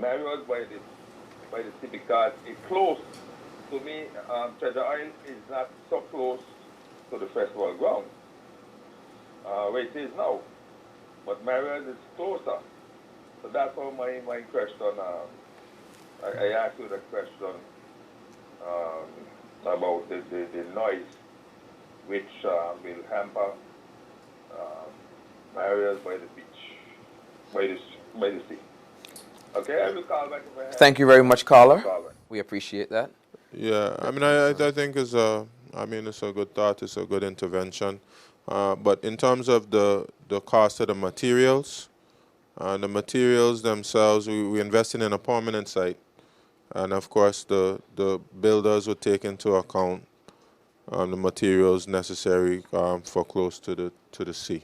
Marriott by the sea, because it's close. To me, Treasure Island is not so close to the festival ground, where it is now. But Marriott is closer. So that's all my question. I asked you the question about the noise, which will hamper Marriott by the beach, by the sea. Okay, I will call back if I have. Thank you very much, caller. We appreciate that. Yeah, I mean, I think it's a good thought. It's a good intervention. But in terms of the cost of the materials themselves, we invested in a permanent site, and of course the builders would take into account the materials necessary for close to the sea.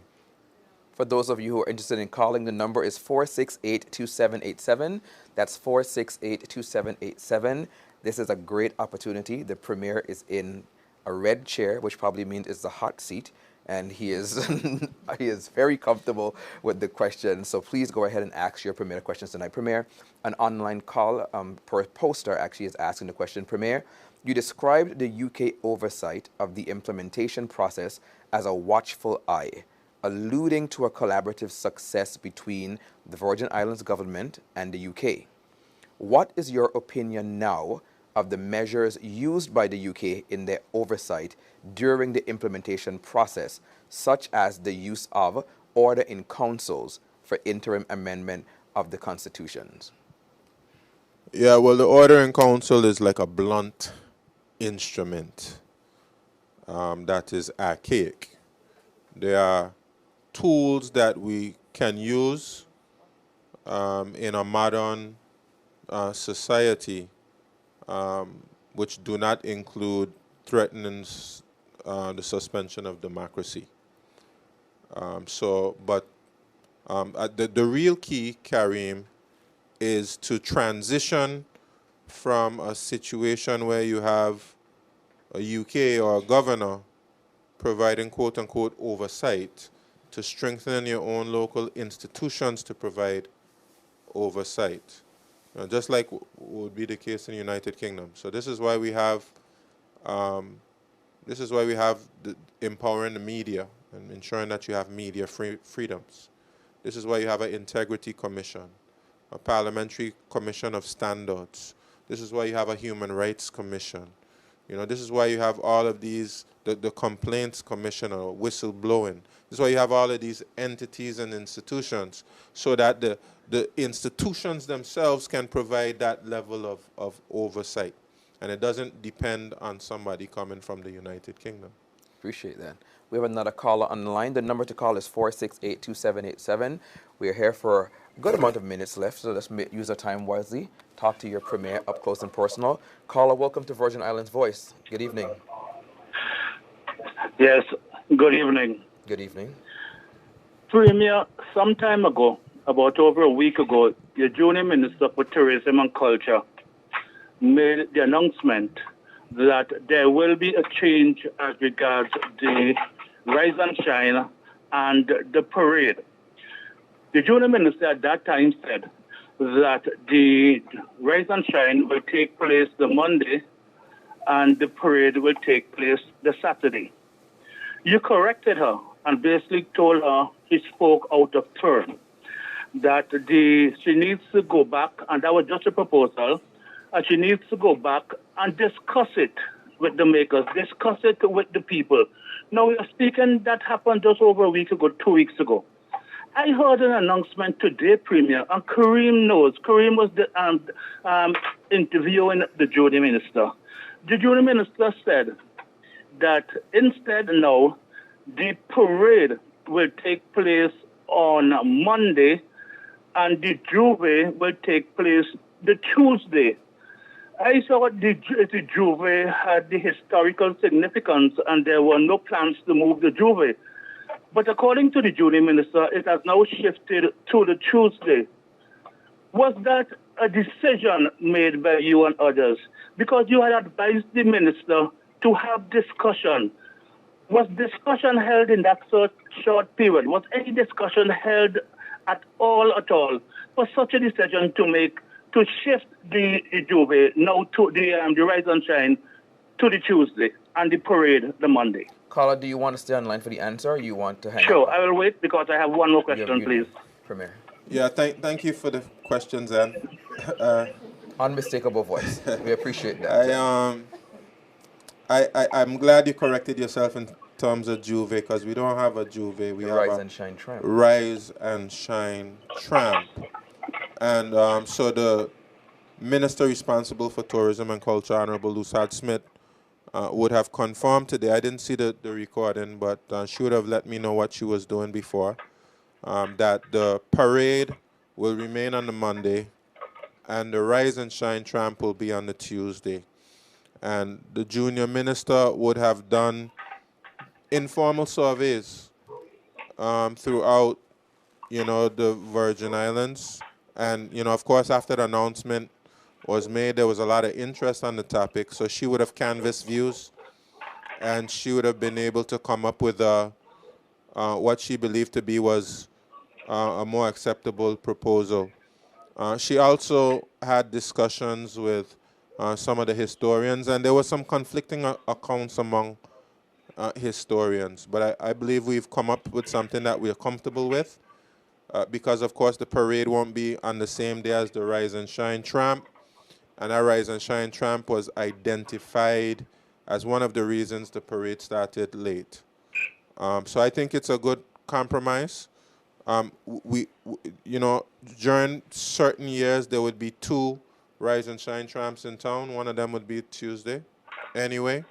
For those of you who are interested in calling, the number is 468-2787. That's 468-2787. This is a great opportunity. The Premier is in a red chair, which probably means it's a hot seat, and he is he is very comfortable with the questions. So please go ahead and ask your Premier questions tonight. Premier, an online call poster actually is asking the question. Premier, you described the UK oversight of the implementation process as a watchful eye, alluding to a collaborative success between the Virgin Islands government and the UK. What is your opinion now of the measures used by the UK in their oversight during the implementation process, such as the use of order in councils for interim amendment of the constitutions? Yeah, well, the order in council is like a blunt instrument that is archaic. There are tools that we can use in a modern society which do not include threatening the suspension of democracy. The real key, Kareem, is to transition from a situation where you have a UK or a governor providing quote-unquote oversight to strengthen your own local institutions to provide oversight. Just like would be the case in the United Kingdom. So this is why we have empowering the media and ensuring that you have media freedoms. This is why you have an integrity commission, a parliamentary commission of standards. This is why you have a human rights commission. This is why you have all of these, the complaints commission or whistleblowing. This is why you have all of these entities and institutions, so that the institutions themselves can provide that level of oversight. And it doesn't depend on somebody coming from the United Kingdom. Appreciate that. We have another caller on the line. The number to call is 468-2787. We're here for a good amount of minutes left, so let's use our time wisely. Talk to your Premier up close and personal. Caller, welcome to Virgin Islands Voice. Good evening. Yes, good evening. Good evening. Premier, some time ago, about over a week ago, your Junior Minister for Tourism and Culture made the announcement that there will be a change as regards the Rise and Shine and the parade. The Junior Minister at that time said that the Rise and Shine will take place the Monday and the parade will take place the Saturday. You corrected her and basically told her she spoke out of turn, that she needs to go back, and that was just a proposal, and she needs to go back and discuss it with the makers, discuss it with the people. Now, we are speaking, that happened just over a week ago, 2 weeks ago. I heard an announcement today, Premier, and Kareem knows. Kareem was interviewing the Junior Minister. The Junior Minister said that instead now, the parade will take place on Monday and the Juve will take place the Tuesday. I thought the Juve had the historical significance and there were no plans to move the Juve. But according to the Junior Minister, it has now shifted to the Tuesday. Was that a decision made by you and others? Because you had advised the minister to have discussion. Was discussion held in that short period? Was any discussion held at all for such a decision to make, to shift the Juve now to the Rise and Shine to the Tuesday and the parade the Monday? Caller, do you want to stay online for the answer, or you want to hang Sure, up? I will wait because I have one more question, please. Premier. Yeah, thank you for the questions, Ann. Unmistakable voice. We appreciate that. I'm glad you corrected yourself in terms of Juve, because we don't have a Juve. We have Rise a and Shine Tramp. Rise and Shine Tramp. And so the Minister responsible for Tourism and Culture, Honorable Lusad Smith, would have confirmed today. I didn't see the recording, but she would have let me know what she was doing before, that the parade will remain on the Monday and the Rise and Shine Tramp will be on the Tuesday. and the junior minister would have done informal surveys throughout, the Virgin Islands. And, of course, after the announcement was made, there was a lot of interest on the topic. So she would have canvassed views, and she would have been able to come up with what she believed to be was a more acceptable proposal. She also had discussions with some of the historians, and there were some conflicting accounts among historians. But I believe we've come up with something that we're comfortable with, because, of course, the parade won't be on the same day as the Rise and Shine Tramp, and that Rise and Shine Tramp was identified as one of the reasons the parade started late. So I think it's a good compromise. During certain years, there would be 2 Rise and Shine Tramps in town. One of them would be Tuesday anyway.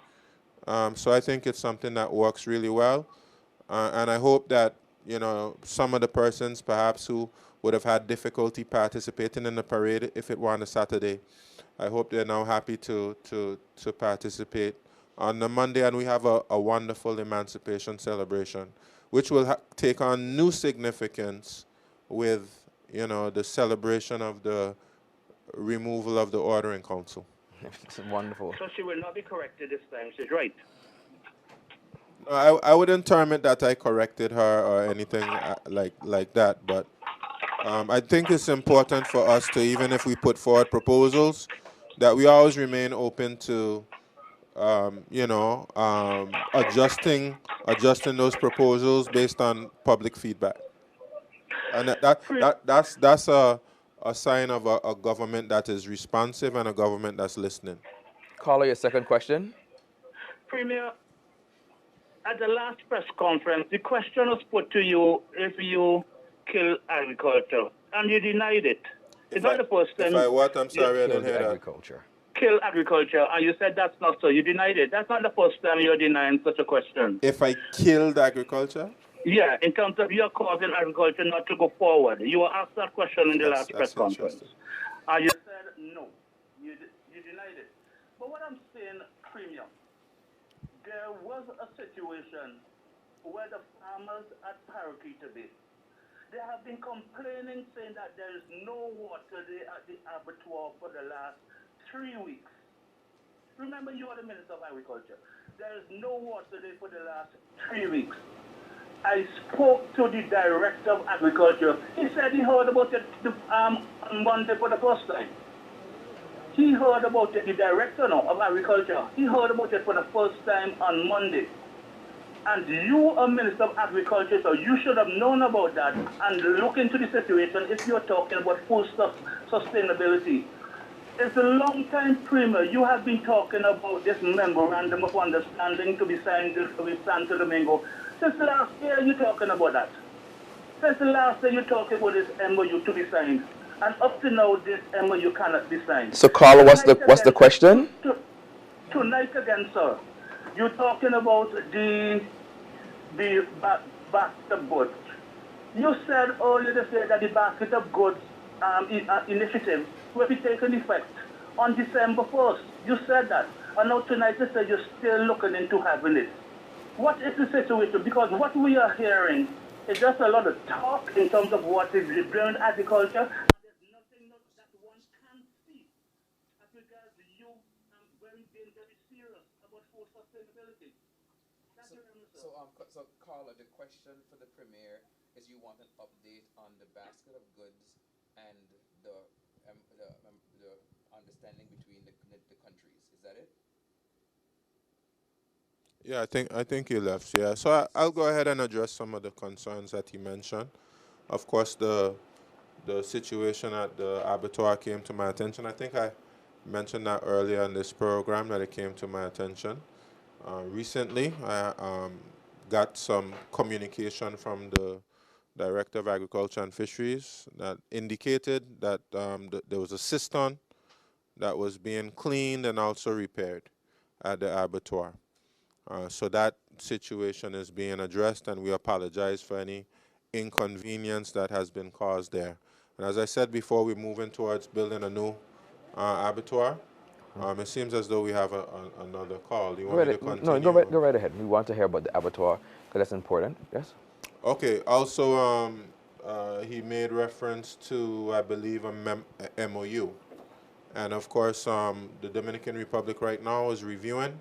So I think it's something that works really well. And I hope that, some of the persons perhaps who would have had difficulty participating in the parade if it were on a Saturday, I hope they're now happy to participate on the Monday. And we have a wonderful emancipation celebration, which will take on new significance with, the celebration of the removal of the Ordering Council. It's wonderful. So she will not be corrected this time. She's right. I wouldn't term it that I corrected her or anything like that, but I think it's important for us to, even if we put forward proposals, that we always remain open to, adjusting those proposals based on public feedback. And that's a sign of a government that is responsive and a government that's listening. Caller, your second question. Premier, at the last press conference, the question was put to you if you kill agriculture, and you denied it. It's not the first time. If I what? I'm sorry, I didn't hear that. Agriculture. Kill agriculture, and you said that's not so. You denied it. That's not the first time you're denying such a question. If I killed agriculture? Yeah, in terms of you're causing agriculture not to go forward. You were asked that question in the last press conference. And you said no. You denied it. But what I'm saying, Premier, there was a situation where the farmers at Parakeeta Bay, they have been complaining, saying that there is no water there at the abattoir for the last 3 weeks. Remember, you are the Minister of Agriculture. There is no water there for the last 3 weeks. I spoke to the Director of Agriculture. He said he heard about it on Monday for the first time. He heard about it, the Director of Agriculture. He heard about it for the first time on Monday. And you are Minister of Agriculture, so you should have known about that and look into the situation if you're talking about food sustainability. It's a long time, Premier. You have been talking about this memorandum of understanding to be signed with Santo Domingo. Since last year, you're talking about that. Since the last year, you're talking about this MOU to be signed. And up to now, this MOU cannot be signed. So, Carla, what's the question? Tonight again, sir, you're talking about the basket of goods. You said earlier this year that the basket of goods initiative will be taking effect on December 1st. You said that. And now tonight you said you're still looking into having it. What is the situation? Because what we are hearing is just a lot of talk in terms of what is beyond agriculture. There's nothing that one can see as regards you being very serious about food sustainability. So, Carla, the question for the Premier is you want an update on the basket of goods and the understanding between the countries. Is that it? Yeah, I think he left. Yeah, so I'll go ahead and address some of the concerns that he mentioned. Of course, the situation at the abattoir came to my attention. I think I mentioned that earlier in this program that it came to my attention. Recently, I got some communication from the Director of Agriculture and Fisheries that indicated that there was a cistern that was being cleaned and also repaired at the abattoir. So that situation is being addressed, and we apologize for any inconvenience that has been caused there. And as I said before, we're moving towards building a new abattoir It seems as though we have another call. Do you Go want me right, to no, continue? go right ahead. We want to hear about the abattoir because that's important. Yes. Okay. Also, he made reference to, I believe, a MOU. And of course, the Dominican Republic right now is reviewing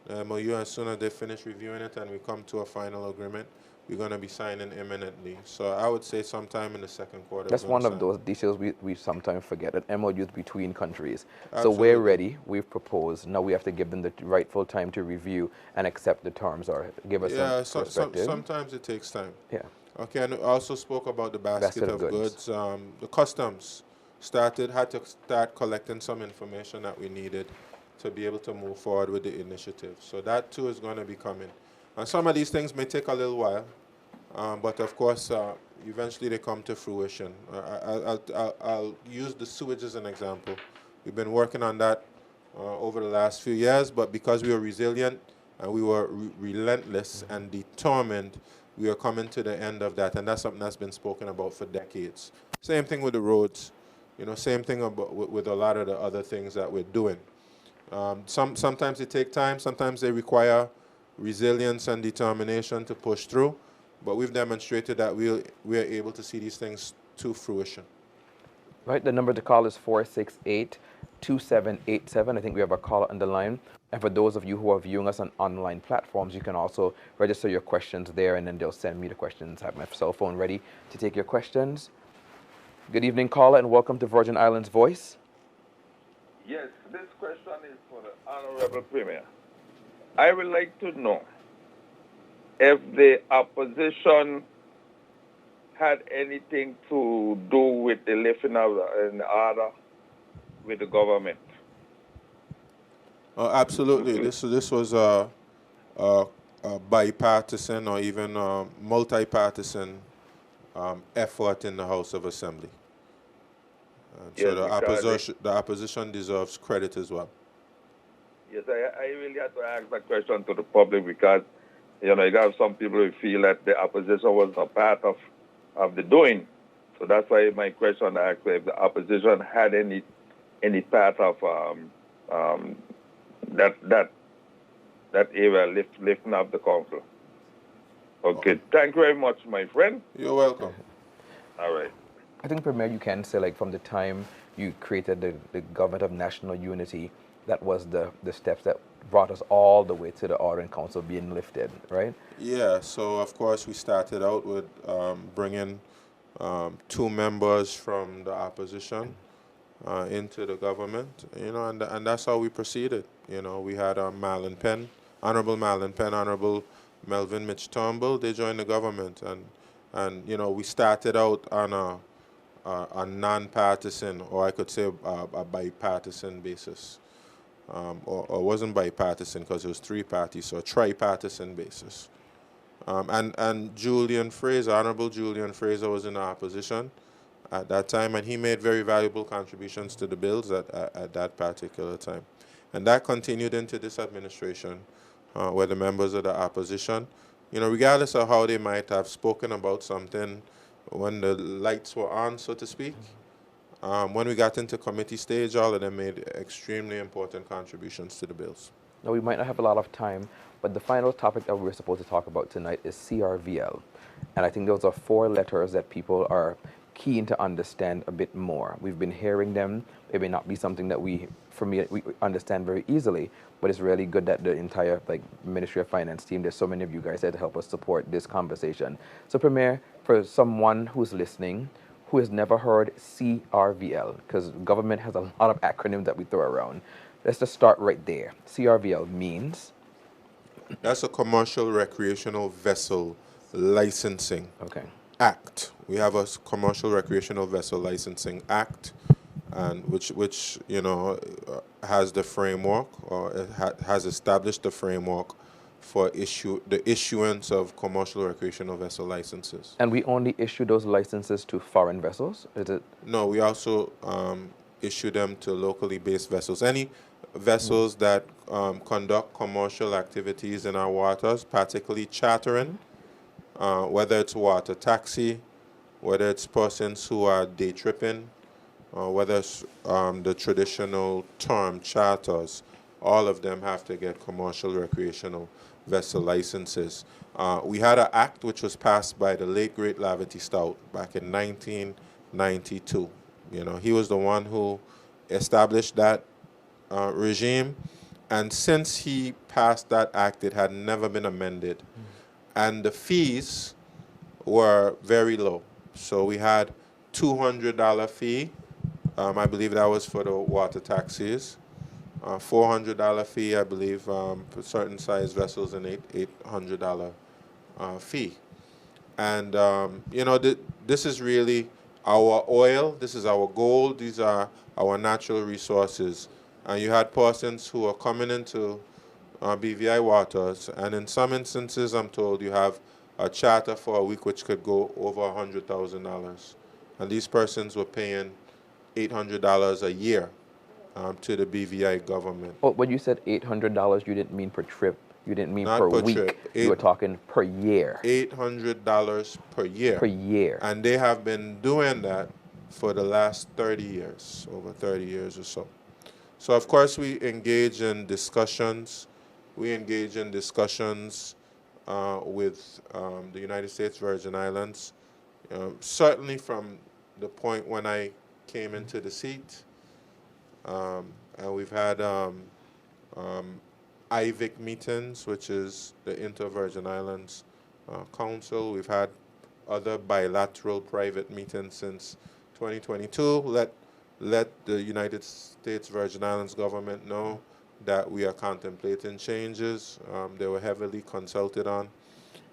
the MOU. As soon as they finish reviewing it and we come to a final agreement, we're going to be signing imminently. So I would say sometime in the second quarter. That's we're gonna one of sign. those details we sometimes forget, that MOUs between countries. So Absolutely. we're ready, we've proposed, now we have to give them the rightful time to review and accept the terms or give us Yeah, some perspective. sometimes it takes time. Yeah. Okay, and I also spoke about the basket of goods. The customs had to start collecting some information that we needed to be able to move forward with the initiative. So that too is going to be coming. And some of these things may take a little while, but of course, eventually they come to fruition. I'll use the sewage as an example. We've been working on that over the last few years, but because we were resilient and we were relentless and determined, we are coming to the end of that, and that's something that's been spoken about for decades. Same thing with the roads, same thing with a lot of the other things that we're doing. Sometimes they take time, sometimes they require resilience and determination to push through, but we've demonstrated that we are able to see these things to fruition. Right, the number to call is 468-2787. I think we have a caller on the line. And for those of you who are viewing us on online platforms, you can also register your questions there, and then they'll send me the questions. I have my cell phone ready to take your questions. Good evening, caller, and welcome to Virgin Islands Voice. Yes, this question is for the Honorable Premier. I would like to know if the opposition had anything to do with the lifting of an order with the government. Absolutely. This was a bipartisan or even multi-partisan effort in the House of Assembly. So the opposition deserves credit as well. Yes, I really had to ask that question to the public because, you have some people who feel that the opposition was not part of the doing. So that's why my question asked if the opposition had any part of that area lifting up the council. Okay, thank you very much, my friend. You're welcome. All right. I think, Premier, you can say, like, from the time you created the Government of National Unity, that was the steps that brought us all the way to the Order in Council being lifted, right? Yeah, so of course we started out with bringing 2 members from the opposition into the government, and that's how we proceeded. We had Honorable Marlon Penn, Honorable Melvin Mitch Turnbull. They joined the government, and we started out on a non-partisan, or I could say a bipartisan basis. Or wasn't bipartisan because it was 3 parties, so a tripartisan basis. And Julian Fraser, Honorable Julian Fraser, was in the opposition at that time, and he made very valuable contributions to the bills at that particular time. And that continued into this administration, where the members of the opposition, regardless of how they might have spoken about something when the lights were on, so to speak, when we got into committee stage, all of them made extremely important contributions to the bills. Now, we might not have a lot of time, but the final topic that we're supposed to talk about tonight is CRVL. And I think those are 4 letters that people are keen to understand a bit more. We've been hearing them. It may not be something that we understand very easily, but it's really good that the entire Ministry of Finance team, there's so many of you guys there to help us support this conversation. So, Premier, for someone who's listening, who has never heard CRVL, because government has a lot of acronyms that we throw around. Let's just start right there. CRVL means? That's a Commercial Recreational Vessel Licensing Act. We have a Commercial Recreational Vessel Licensing Act, and which has the framework, or it has established the framework for the issuance of commercial recreational vessel licenses. And we only issue those licenses to foreign vessels? Is it? No, we also issue them to locally based vessels. Any vessels that conduct commercial activities in our waters, particularly chartering, whether it's water taxi, whether it's persons who are day tripping, whether it's the traditional term charters, all of them have to get commercial recreational vessel licenses. We had an act which was passed by the late great Lavity Stout back in 1992. You know, he was the one who established that regime, and since he passed that act, it had never been amended, and the fees were very low. So we had $200 fee. I believe that was for the water taxis. $400 fee, I believe, for certain size vessels, and $800 fee. And you know, this is really our oil. This is our gold. These are our natural resources. And you had persons who are coming into BVI waters, and in some instances, I'm told, you have a charter for a week which could go over $100,000. And these persons were paying $800 a year to the BVI government. Oh, when you said $800, you didn't mean per trip. You didn't mean Not per per week. trip. You were talking per year. $800 per year. Per year. And they have been doing that for the last 30 years, over 30 years or so. So, of course, we engage in discussions. We engage in discussions with the United States Virgin Islands. Certainly from the point when I came into the seat, and we've had IVIC meetings, which is the Inter-Virgin Islands Council. We've had other bilateral private meetings since 2022. Let the United States Virgin Islands government know that we are contemplating changes. They were heavily consulted on.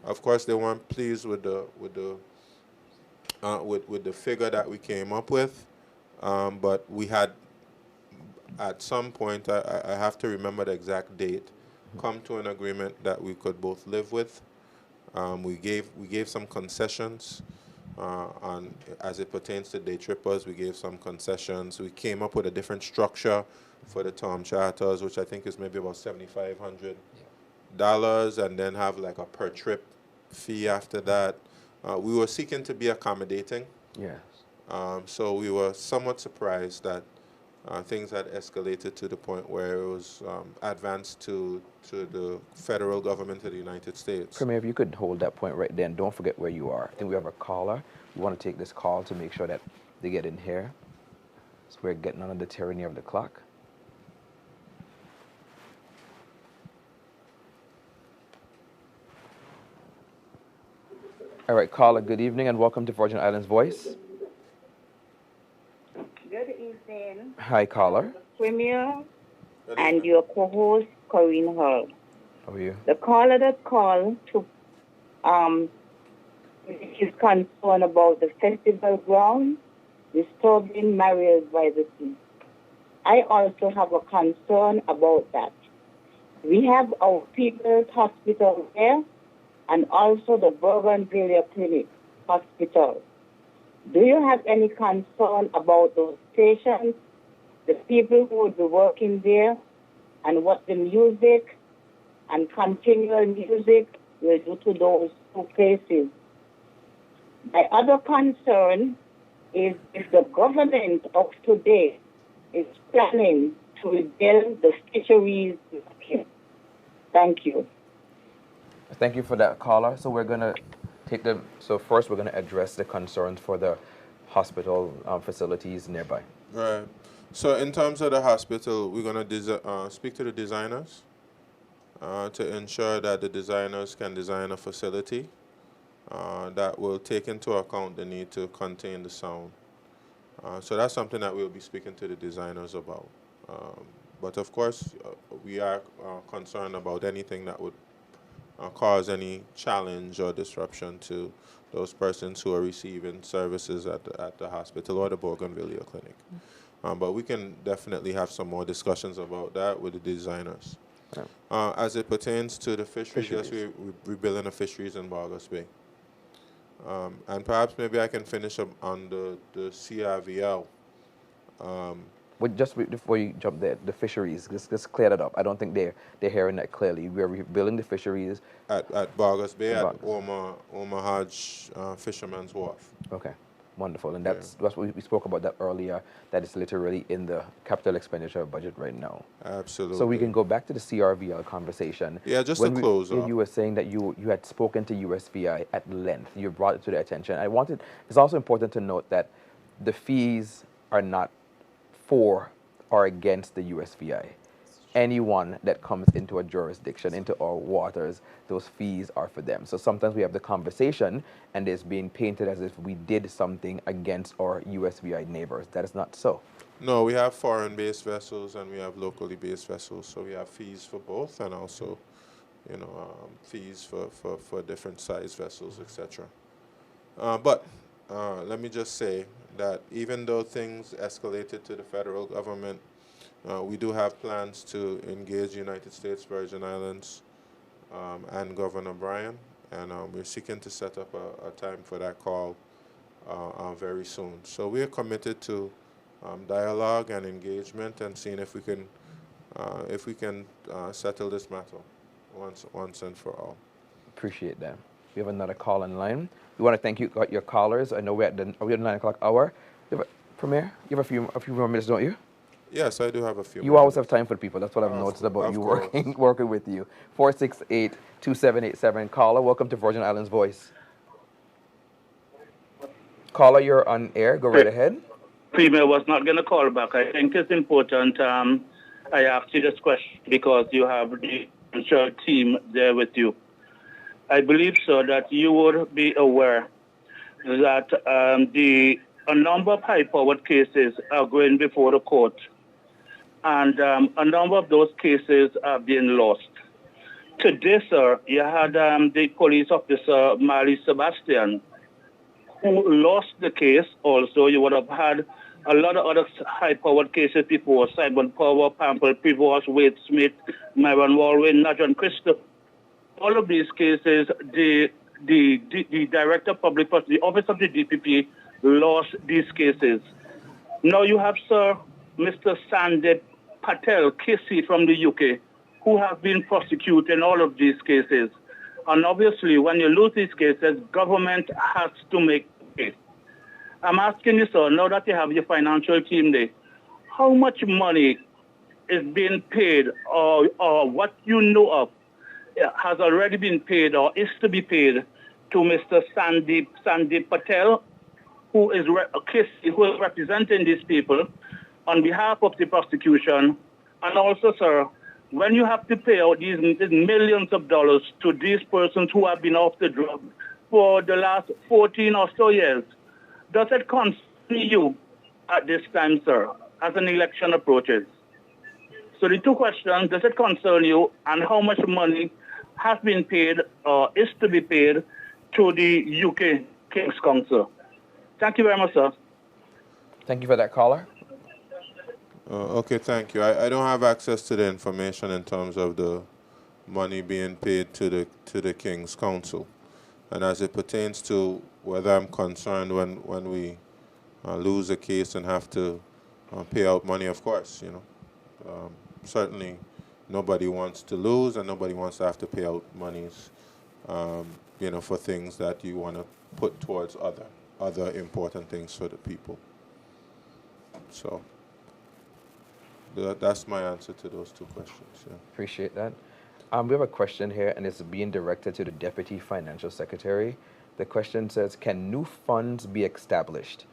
Of course, they weren't pleased with the figure that we came up with, but we had, at some point, I have to remember the exact date, come to an agreement that we could both live with. We gave some concessions on, as it pertains to day trippers. We gave some concessions. We came up with a different structure for the term charters, which I think is maybe about $7,500, and then have like a per trip fee after that. We were seeking to be accommodating. Yes. So we were somewhat surprised that things had escalated to the point where it was advanced to the federal government of the United States. Premier, if you could hold that point right there, and don't forget where you are. I think we have a caller. We want to take this call to make sure that they get in here. So we're getting under the tyranny of the clock. All right, caller, good evening and welcome to Virgin Islands Voice. Good evening. Hi, caller. Premier and your co-host, Corinne Hall. How are you? The caller that called to is concerned about the festival ground disturbing Mariel's by the sea. I also have a concern about that. We have our People's Hospital there and also the Bougainvillea Clinic Hospital. Do you have any concern about those patients, the people who will be working there, and what the music and continual music will do to those two places? My other concern is if the government of today is planning to rebuild the fisheries. Thank you. Thank you for that, caller. So we're going to take the, so first we're going to address the concerns for the hospital facilities nearby. Right. So in terms of the hospital, we're going to speak to the designers to ensure that the designers can design a facility that will take into account the need to contain the sound. So that's something that we'll be speaking to the designers about. But of course, we are concerned about anything that would cause any challenge or disruption to those persons who are receiving services at the hospital or the Bougainvillea Clinic. But we can definitely have some more discussions about that with the designers. Yeah. As it pertains to the fisheries, yes, we're rebuilding the fisheries in Bargos Bay. And perhaps maybe I can finish up on the CRVL. But just before you jump there, the fisheries, just clear that up. I don't think they're hearing that clearly. We're rebuilding the fisheries. At Bargos Bay, at Omar Hodge Fisherman's Wharf. Okay. Wonderful, and that's what we spoke about that earlier. That is literally in the capital expenditure budget right now. Absolutely. So we can go back to the CRVL conversation. Yeah, just when to close off. You were saying that you had spoken to USVI at length. You brought it to their attention. It's also important to note that the fees are not for or against the USVI. Anyone that comes into a jurisdiction, into our waters, those fees are for them. So sometimes we have the conversation and it's being painted as if we did something against our USVI neighbors. That is not so. No, we have foreign-based vessels and we have locally based vessels. So we have fees for both, and also, fees for different size vessels, etc. But let me just say that even though things escalated to the federal government, we do have plans to engage United States Virgin Islands and Governor Bryan, and we're seeking to set up a time for that call very soon. So we are committed to dialogue and engagement, and seeing if we can settle this matter once and for all. Appreciate that. We have another call in line. We want to thank your callers. I know we're at the 9 o'clock hour. Premier, you have a few more minutes, don't you? Yes, I do have a few. You always have time for people. That's what I've noticed about you working with you. 468-2787. Caller, welcome to Virgin Islands Voice. Caller, you're on air. Go right ahead. Premier was not going to call back. I think it's important. I asked you this question because you have the financial team there with you. I believe, sir, that you would be aware that a number of high-powered cases are going before the court, and a number of those cases are being lost. Today, sir, you had the police officer, Marley Sebastian, who lost the case. Also, you would have had a lot of other high-powered cases before: Simon Power, Pample, Prevost, Wade Smith, Myron Walwyn, Najan Christopher. All of these cases, the Director of Public Prosecution, the Office of the DPP, lost these cases. Now you have, sir, Mr. Sandip Patel, Casey from the UK, who have been prosecuting all of these cases. And obviously, when you lose these cases, government has to make a case. I'm asking you, sir, now that you have your financial team there, how much money is being paid, or what you know of has already been paid or is to be paid to Mr. Sandip Patel, who is representing these people on behalf of the prosecution? And also, sir, when you have to pay out these millions of dollars to these persons who have been off the drug for the last 14 or so years, does it concern you at this time, sir, as an election approaches? So the two questions: does it concern you, and how much money has been paid or is to be paid to the UK King's Council? Thank you very much, sir. Thank you for that, caller. Okay, thank you. I don't have access to the information in terms of the money being paid to the King's Council. And as it pertains to whether I'm concerned when we lose a case and have to pay out money, of course, certainly nobody wants to lose and nobody wants to have to pay out monies, for things that you want to put towards other important things for the people. So that's my answer to those two questions. Yeah. Appreciate that. We have a question here, and it's being directed to the Deputy Financial Secretary. The question says, can new funds be established?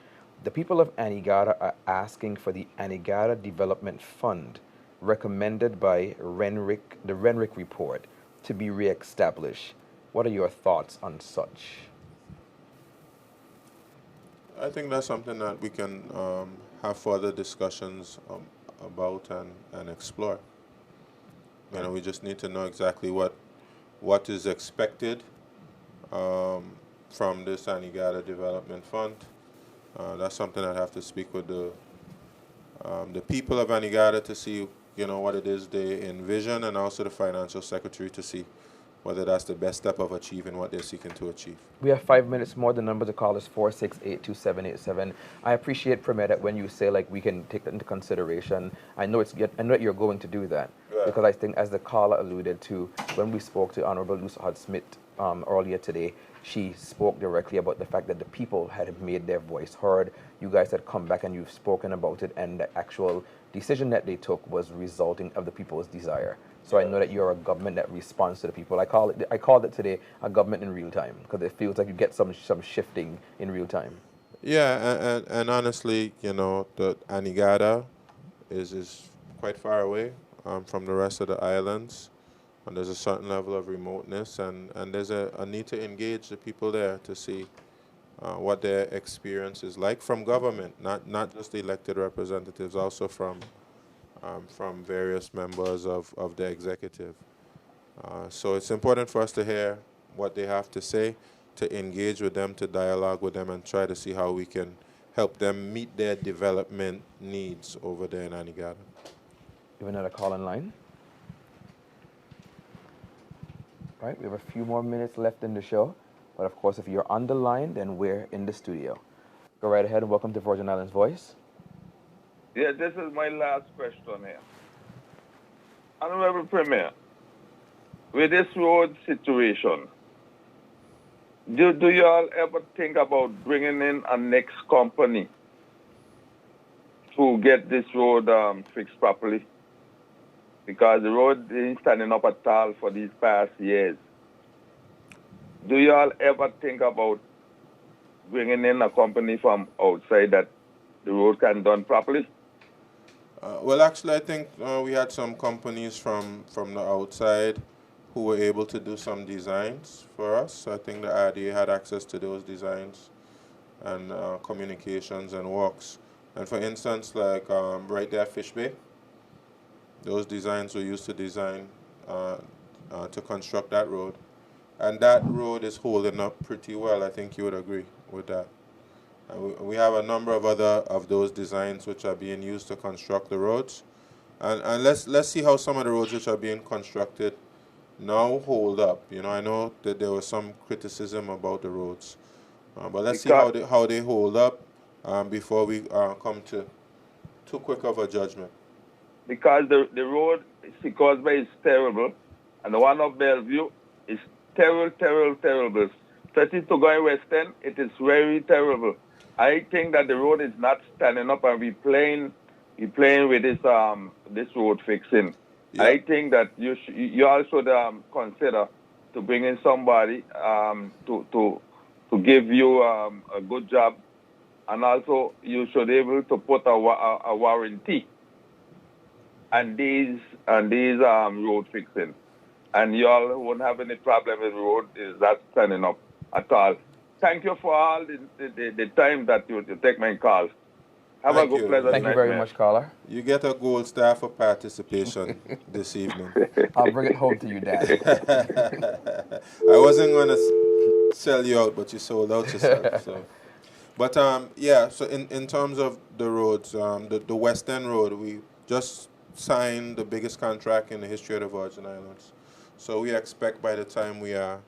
The people of Anegada are asking for the Anegada Development Fund, recommended by the Renwick report, to be reestablished. What are your thoughts on such? I think that's something that we can have further discussions about and explore. We just need to know exactly what is expected from this Anegada Development Fund. That's something I'd have to speak with the people of Anegada to see, what it is they envision, and also the Financial Secretary to see whether that's the best step of achieving what they're seeking to achieve. We have 5 minutes more. The number to call is 468-2787. I appreciate, Premier, that when you say we can take that into consideration, I know that you're going to do that. Right. Because I think, as the caller alluded to, when we spoke to Honorable Luce Hod Smith earlier today, she spoke directly about the fact that the people had made their voice heard. You guys had come back and you've spoken about it, and the actual decision that they took was resulting of the people's desire. So I know that you're a government that responds to the people. I called it today a government in real time, because it feels like you get some shifting in real time. Yeah, and honestly, you know, the Anegada is quite far away from the rest of the islands. And there's a certain level of remoteness, and there's a need to engage the people there to see what their experience is like from government, not just the elected representatives, also from various members of the executive. So it's important for us to hear what they have to say, to engage with them, to dialogue with them, and try to see how we can help them meet their development needs over there in Anegada. You have another call in line? All right, we have a few more minutes left in the show. But of course, if you're on the line, then we're in the studio. Go right ahead and welcome to Virgin Islands Voice. Yeah, this is my last question here. Honorable Premier, with this road situation, do you all ever think about bringing in a next company to get this road fixed properly? Because the road isn't standing up at all for these past years. Do you all ever think about bringing in a company from outside that the road can done properly? Well, actually, I think we had some companies from the outside who were able to do some designs for us. I think the RDA had access to those designs and communications and works. And for instance, like right there at Fish Bay, those designs were used to design, to construct that road. And that road is holding up pretty well. I think you would agree with that. And we have a number of other of those designs which are being used to construct the roads. And let's see how some of the roads which are being constructed now hold up. You know, I know that there was some criticism about the roads. But let's see how they hold up before we come to too quick of a judgment. Because the road Causeway is terrible, and the one of Bellevue is terrible. Especially to go in West End, it is very terrible. I think that the road is not standing up, and we playing with this road fixing. Yeah. I think that you all should consider to bring in somebody to give you a good job, and also you should be able to put a warranty and these road fixing, and you all won't have any problem with the road is not standing up at all. Thank you for all the time that you take my call. Have a good, pleasant night. Thank you very much, caller. You get a gold star for participation this evening. I'll bring it home to you, Dad. I wasn't going to sell you out, but you sold out yourself. So. But yeah, so in terms of the roads, the West End Road, we just signed the biggest contract in the history of the Virgin Islands. So we expect by the time we are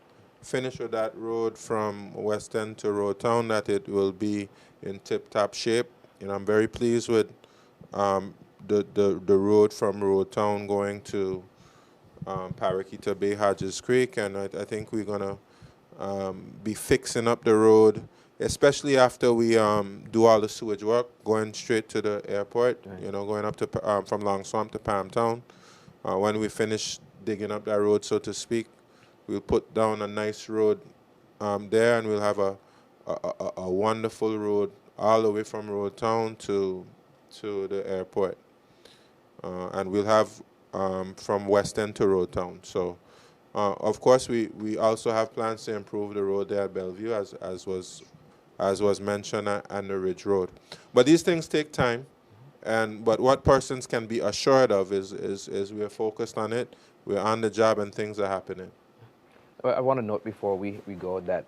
finished with that road from West End to Road Town that it will be in tip-top shape. You know, I'm very pleased with the road from Road Town going to Paraquita Bay, Hodges Creek, and I think we're going to be fixing up the road, especially after we do all the sewage work, going straight to the airport, right. You know, going up to from Long Swamp to Palm Town. When we finish digging up that road, so to speak, we'll put down a nice road there, and we'll have a wonderful road all the way from Road Town to the airport. And we'll have from West End to Road Town. So, of course, we also have plans to improve the road there at Bellevue, as was mentioned, and the Ridge Road. But these things take time. But what persons can be assured of is we are focused on it, we're on the job, and things are happening. I want to note before we go that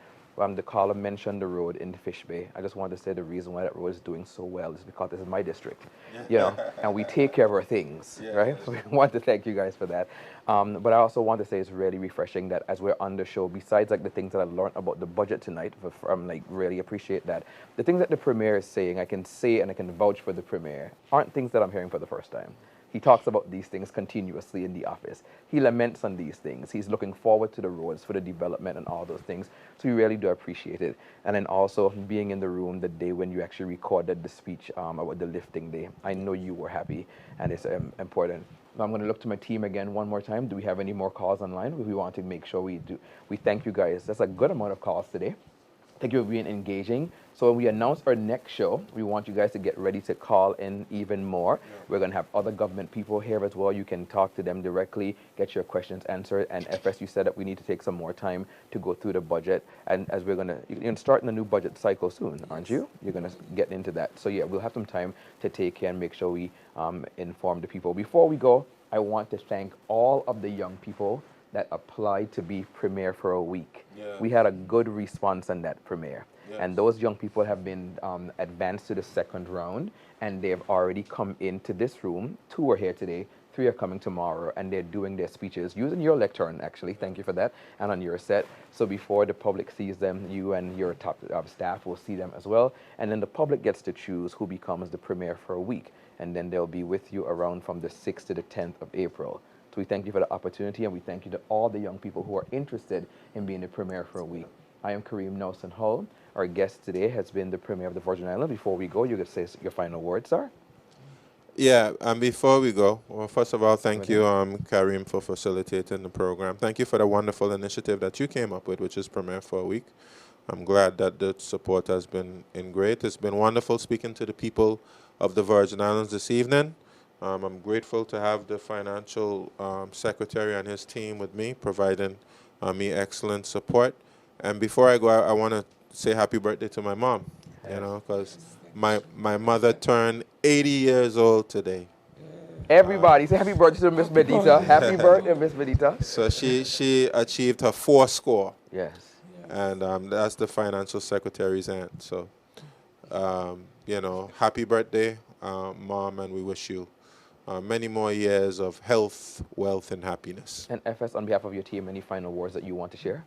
the caller mentioned the road in Fish Bay. I just wanted to say the reason why that road is doing so well is because this is my district, you know, and we take care of our things, right? So we want to thank you guys for that. But I also want to say it's really refreshing that as we're on the show, besides like the things that I've learned about the budget tonight, like really appreciate that. The things that the Premier is saying, I can say and I can vouch for the Premier, aren't things that I'm hearing for the first time. He talks about these things continuously in the office. He laments on these things. He's looking forward to the roads, for the development and all those things. So we really do appreciate it. And then also being in the room the day when you actually recorded the speech about the lifting day. I know you were happy, and it's important. Now I'm going to look to my team again one more time. Do we have any more calls online? We want to make sure we do. We thank you guys. That's a good amount of calls today. Thank you for being engaging. So when we announce our next show, we want you guys to get ready to call in even more. Yeah. We're going to have other government people here as well. You can talk to them directly, get your questions answered. And FS, you said that we need to take some more time to go through the budget. And as we're going to, you're going to start in the new budget cycle soon, aren't you? You're going to get into that. So yeah, we'll have some time to take care and make sure we inform the people. Before we go, I want to thank all of the young people that applied to be Premier for a week. Yeah. We had a good response on that Premier. Yes. And those young people have been advanced to the second round, and they've already come into this room. 2 are here today, 3 are coming tomorrow, and they're doing their speeches using your lectern, actually. Thank you for that, and on your set. So before the public sees them, you and your top staff will see them as well. And then the public gets to choose who becomes the Premier for a week. And then they'll be with you around from the 6th to the 10th of April. So we thank you for the opportunity, and we thank you to all the young people who are interested in being the Premier for a week. I am Kareem Nelson Hull. Our guest today has been the Premier of the Virgin Islands. Before we go, you could say your final words, sir. Yeah, and before we go, well, first of all, thank you, Kareem, for facilitating the program. Thank you for the wonderful initiative that you came up with, which is Premier for a week. I'm glad that the support has been great. It's been wonderful speaking to the people of the Virgin Islands this evening. I'm grateful to have the financial secretary and his team with me, providing me excellent support. And before I go, I want to say happy birthday to my mom, you know, because my mother turned 80 years old today. Everybody, say happy birthday to Miss Medita. Happy birthday, Miss Medita. So she achieved her 4th score. Yes. And that's the financial secretary's aunt. So, you know, happy birthday, Mom, and we wish you many more years of health, wealth, and happiness. And FS, on behalf of your team, any final words that you want to share?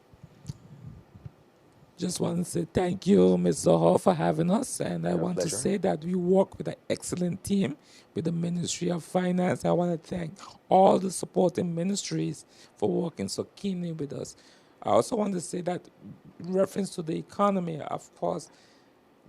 Just want to say thank you, Mr. Hall, for having us. And I want to say that we work with an excellent team with the Ministry of Finance. I want to thank all the supporting ministries for working so keenly with us. I also want to say that in reference to the economy, of course,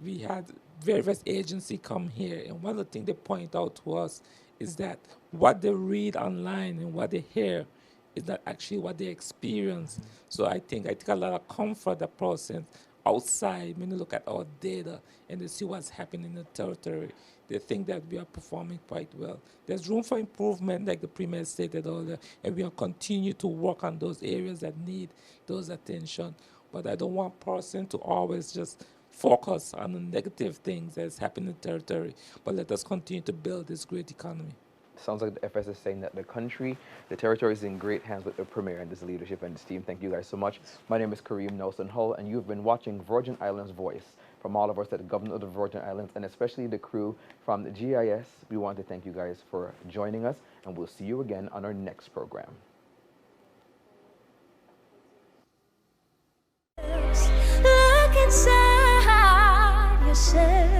we had various agencies come here. And one of the things they point out to us is that what they read online and what they hear is not actually what they experience. Mm-hmm. So I think a lot of comfort that person outside, when they look at our data and they see what's happening in the territory, they think that we are performing quite well. There's room for improvement, like the Premier stated earlier, and we will continue to work on those areas that need those attention. But I don't want person to always just focus on the negative things that's happening in the territory, but let us continue to build this great economy. Sounds like the FS is saying that the country, the territory is in great hands with the Premier and his leadership and his team. Thank you guys so much. My name is Kareem Nelson Hull, and you've been watching Virgin Islands Voice. From all of us at the Government of the Virgin Islands, and especially the crew from the GIS, we want to thank you guys for joining us, and we'll see you again on our next program. Look inside yourself.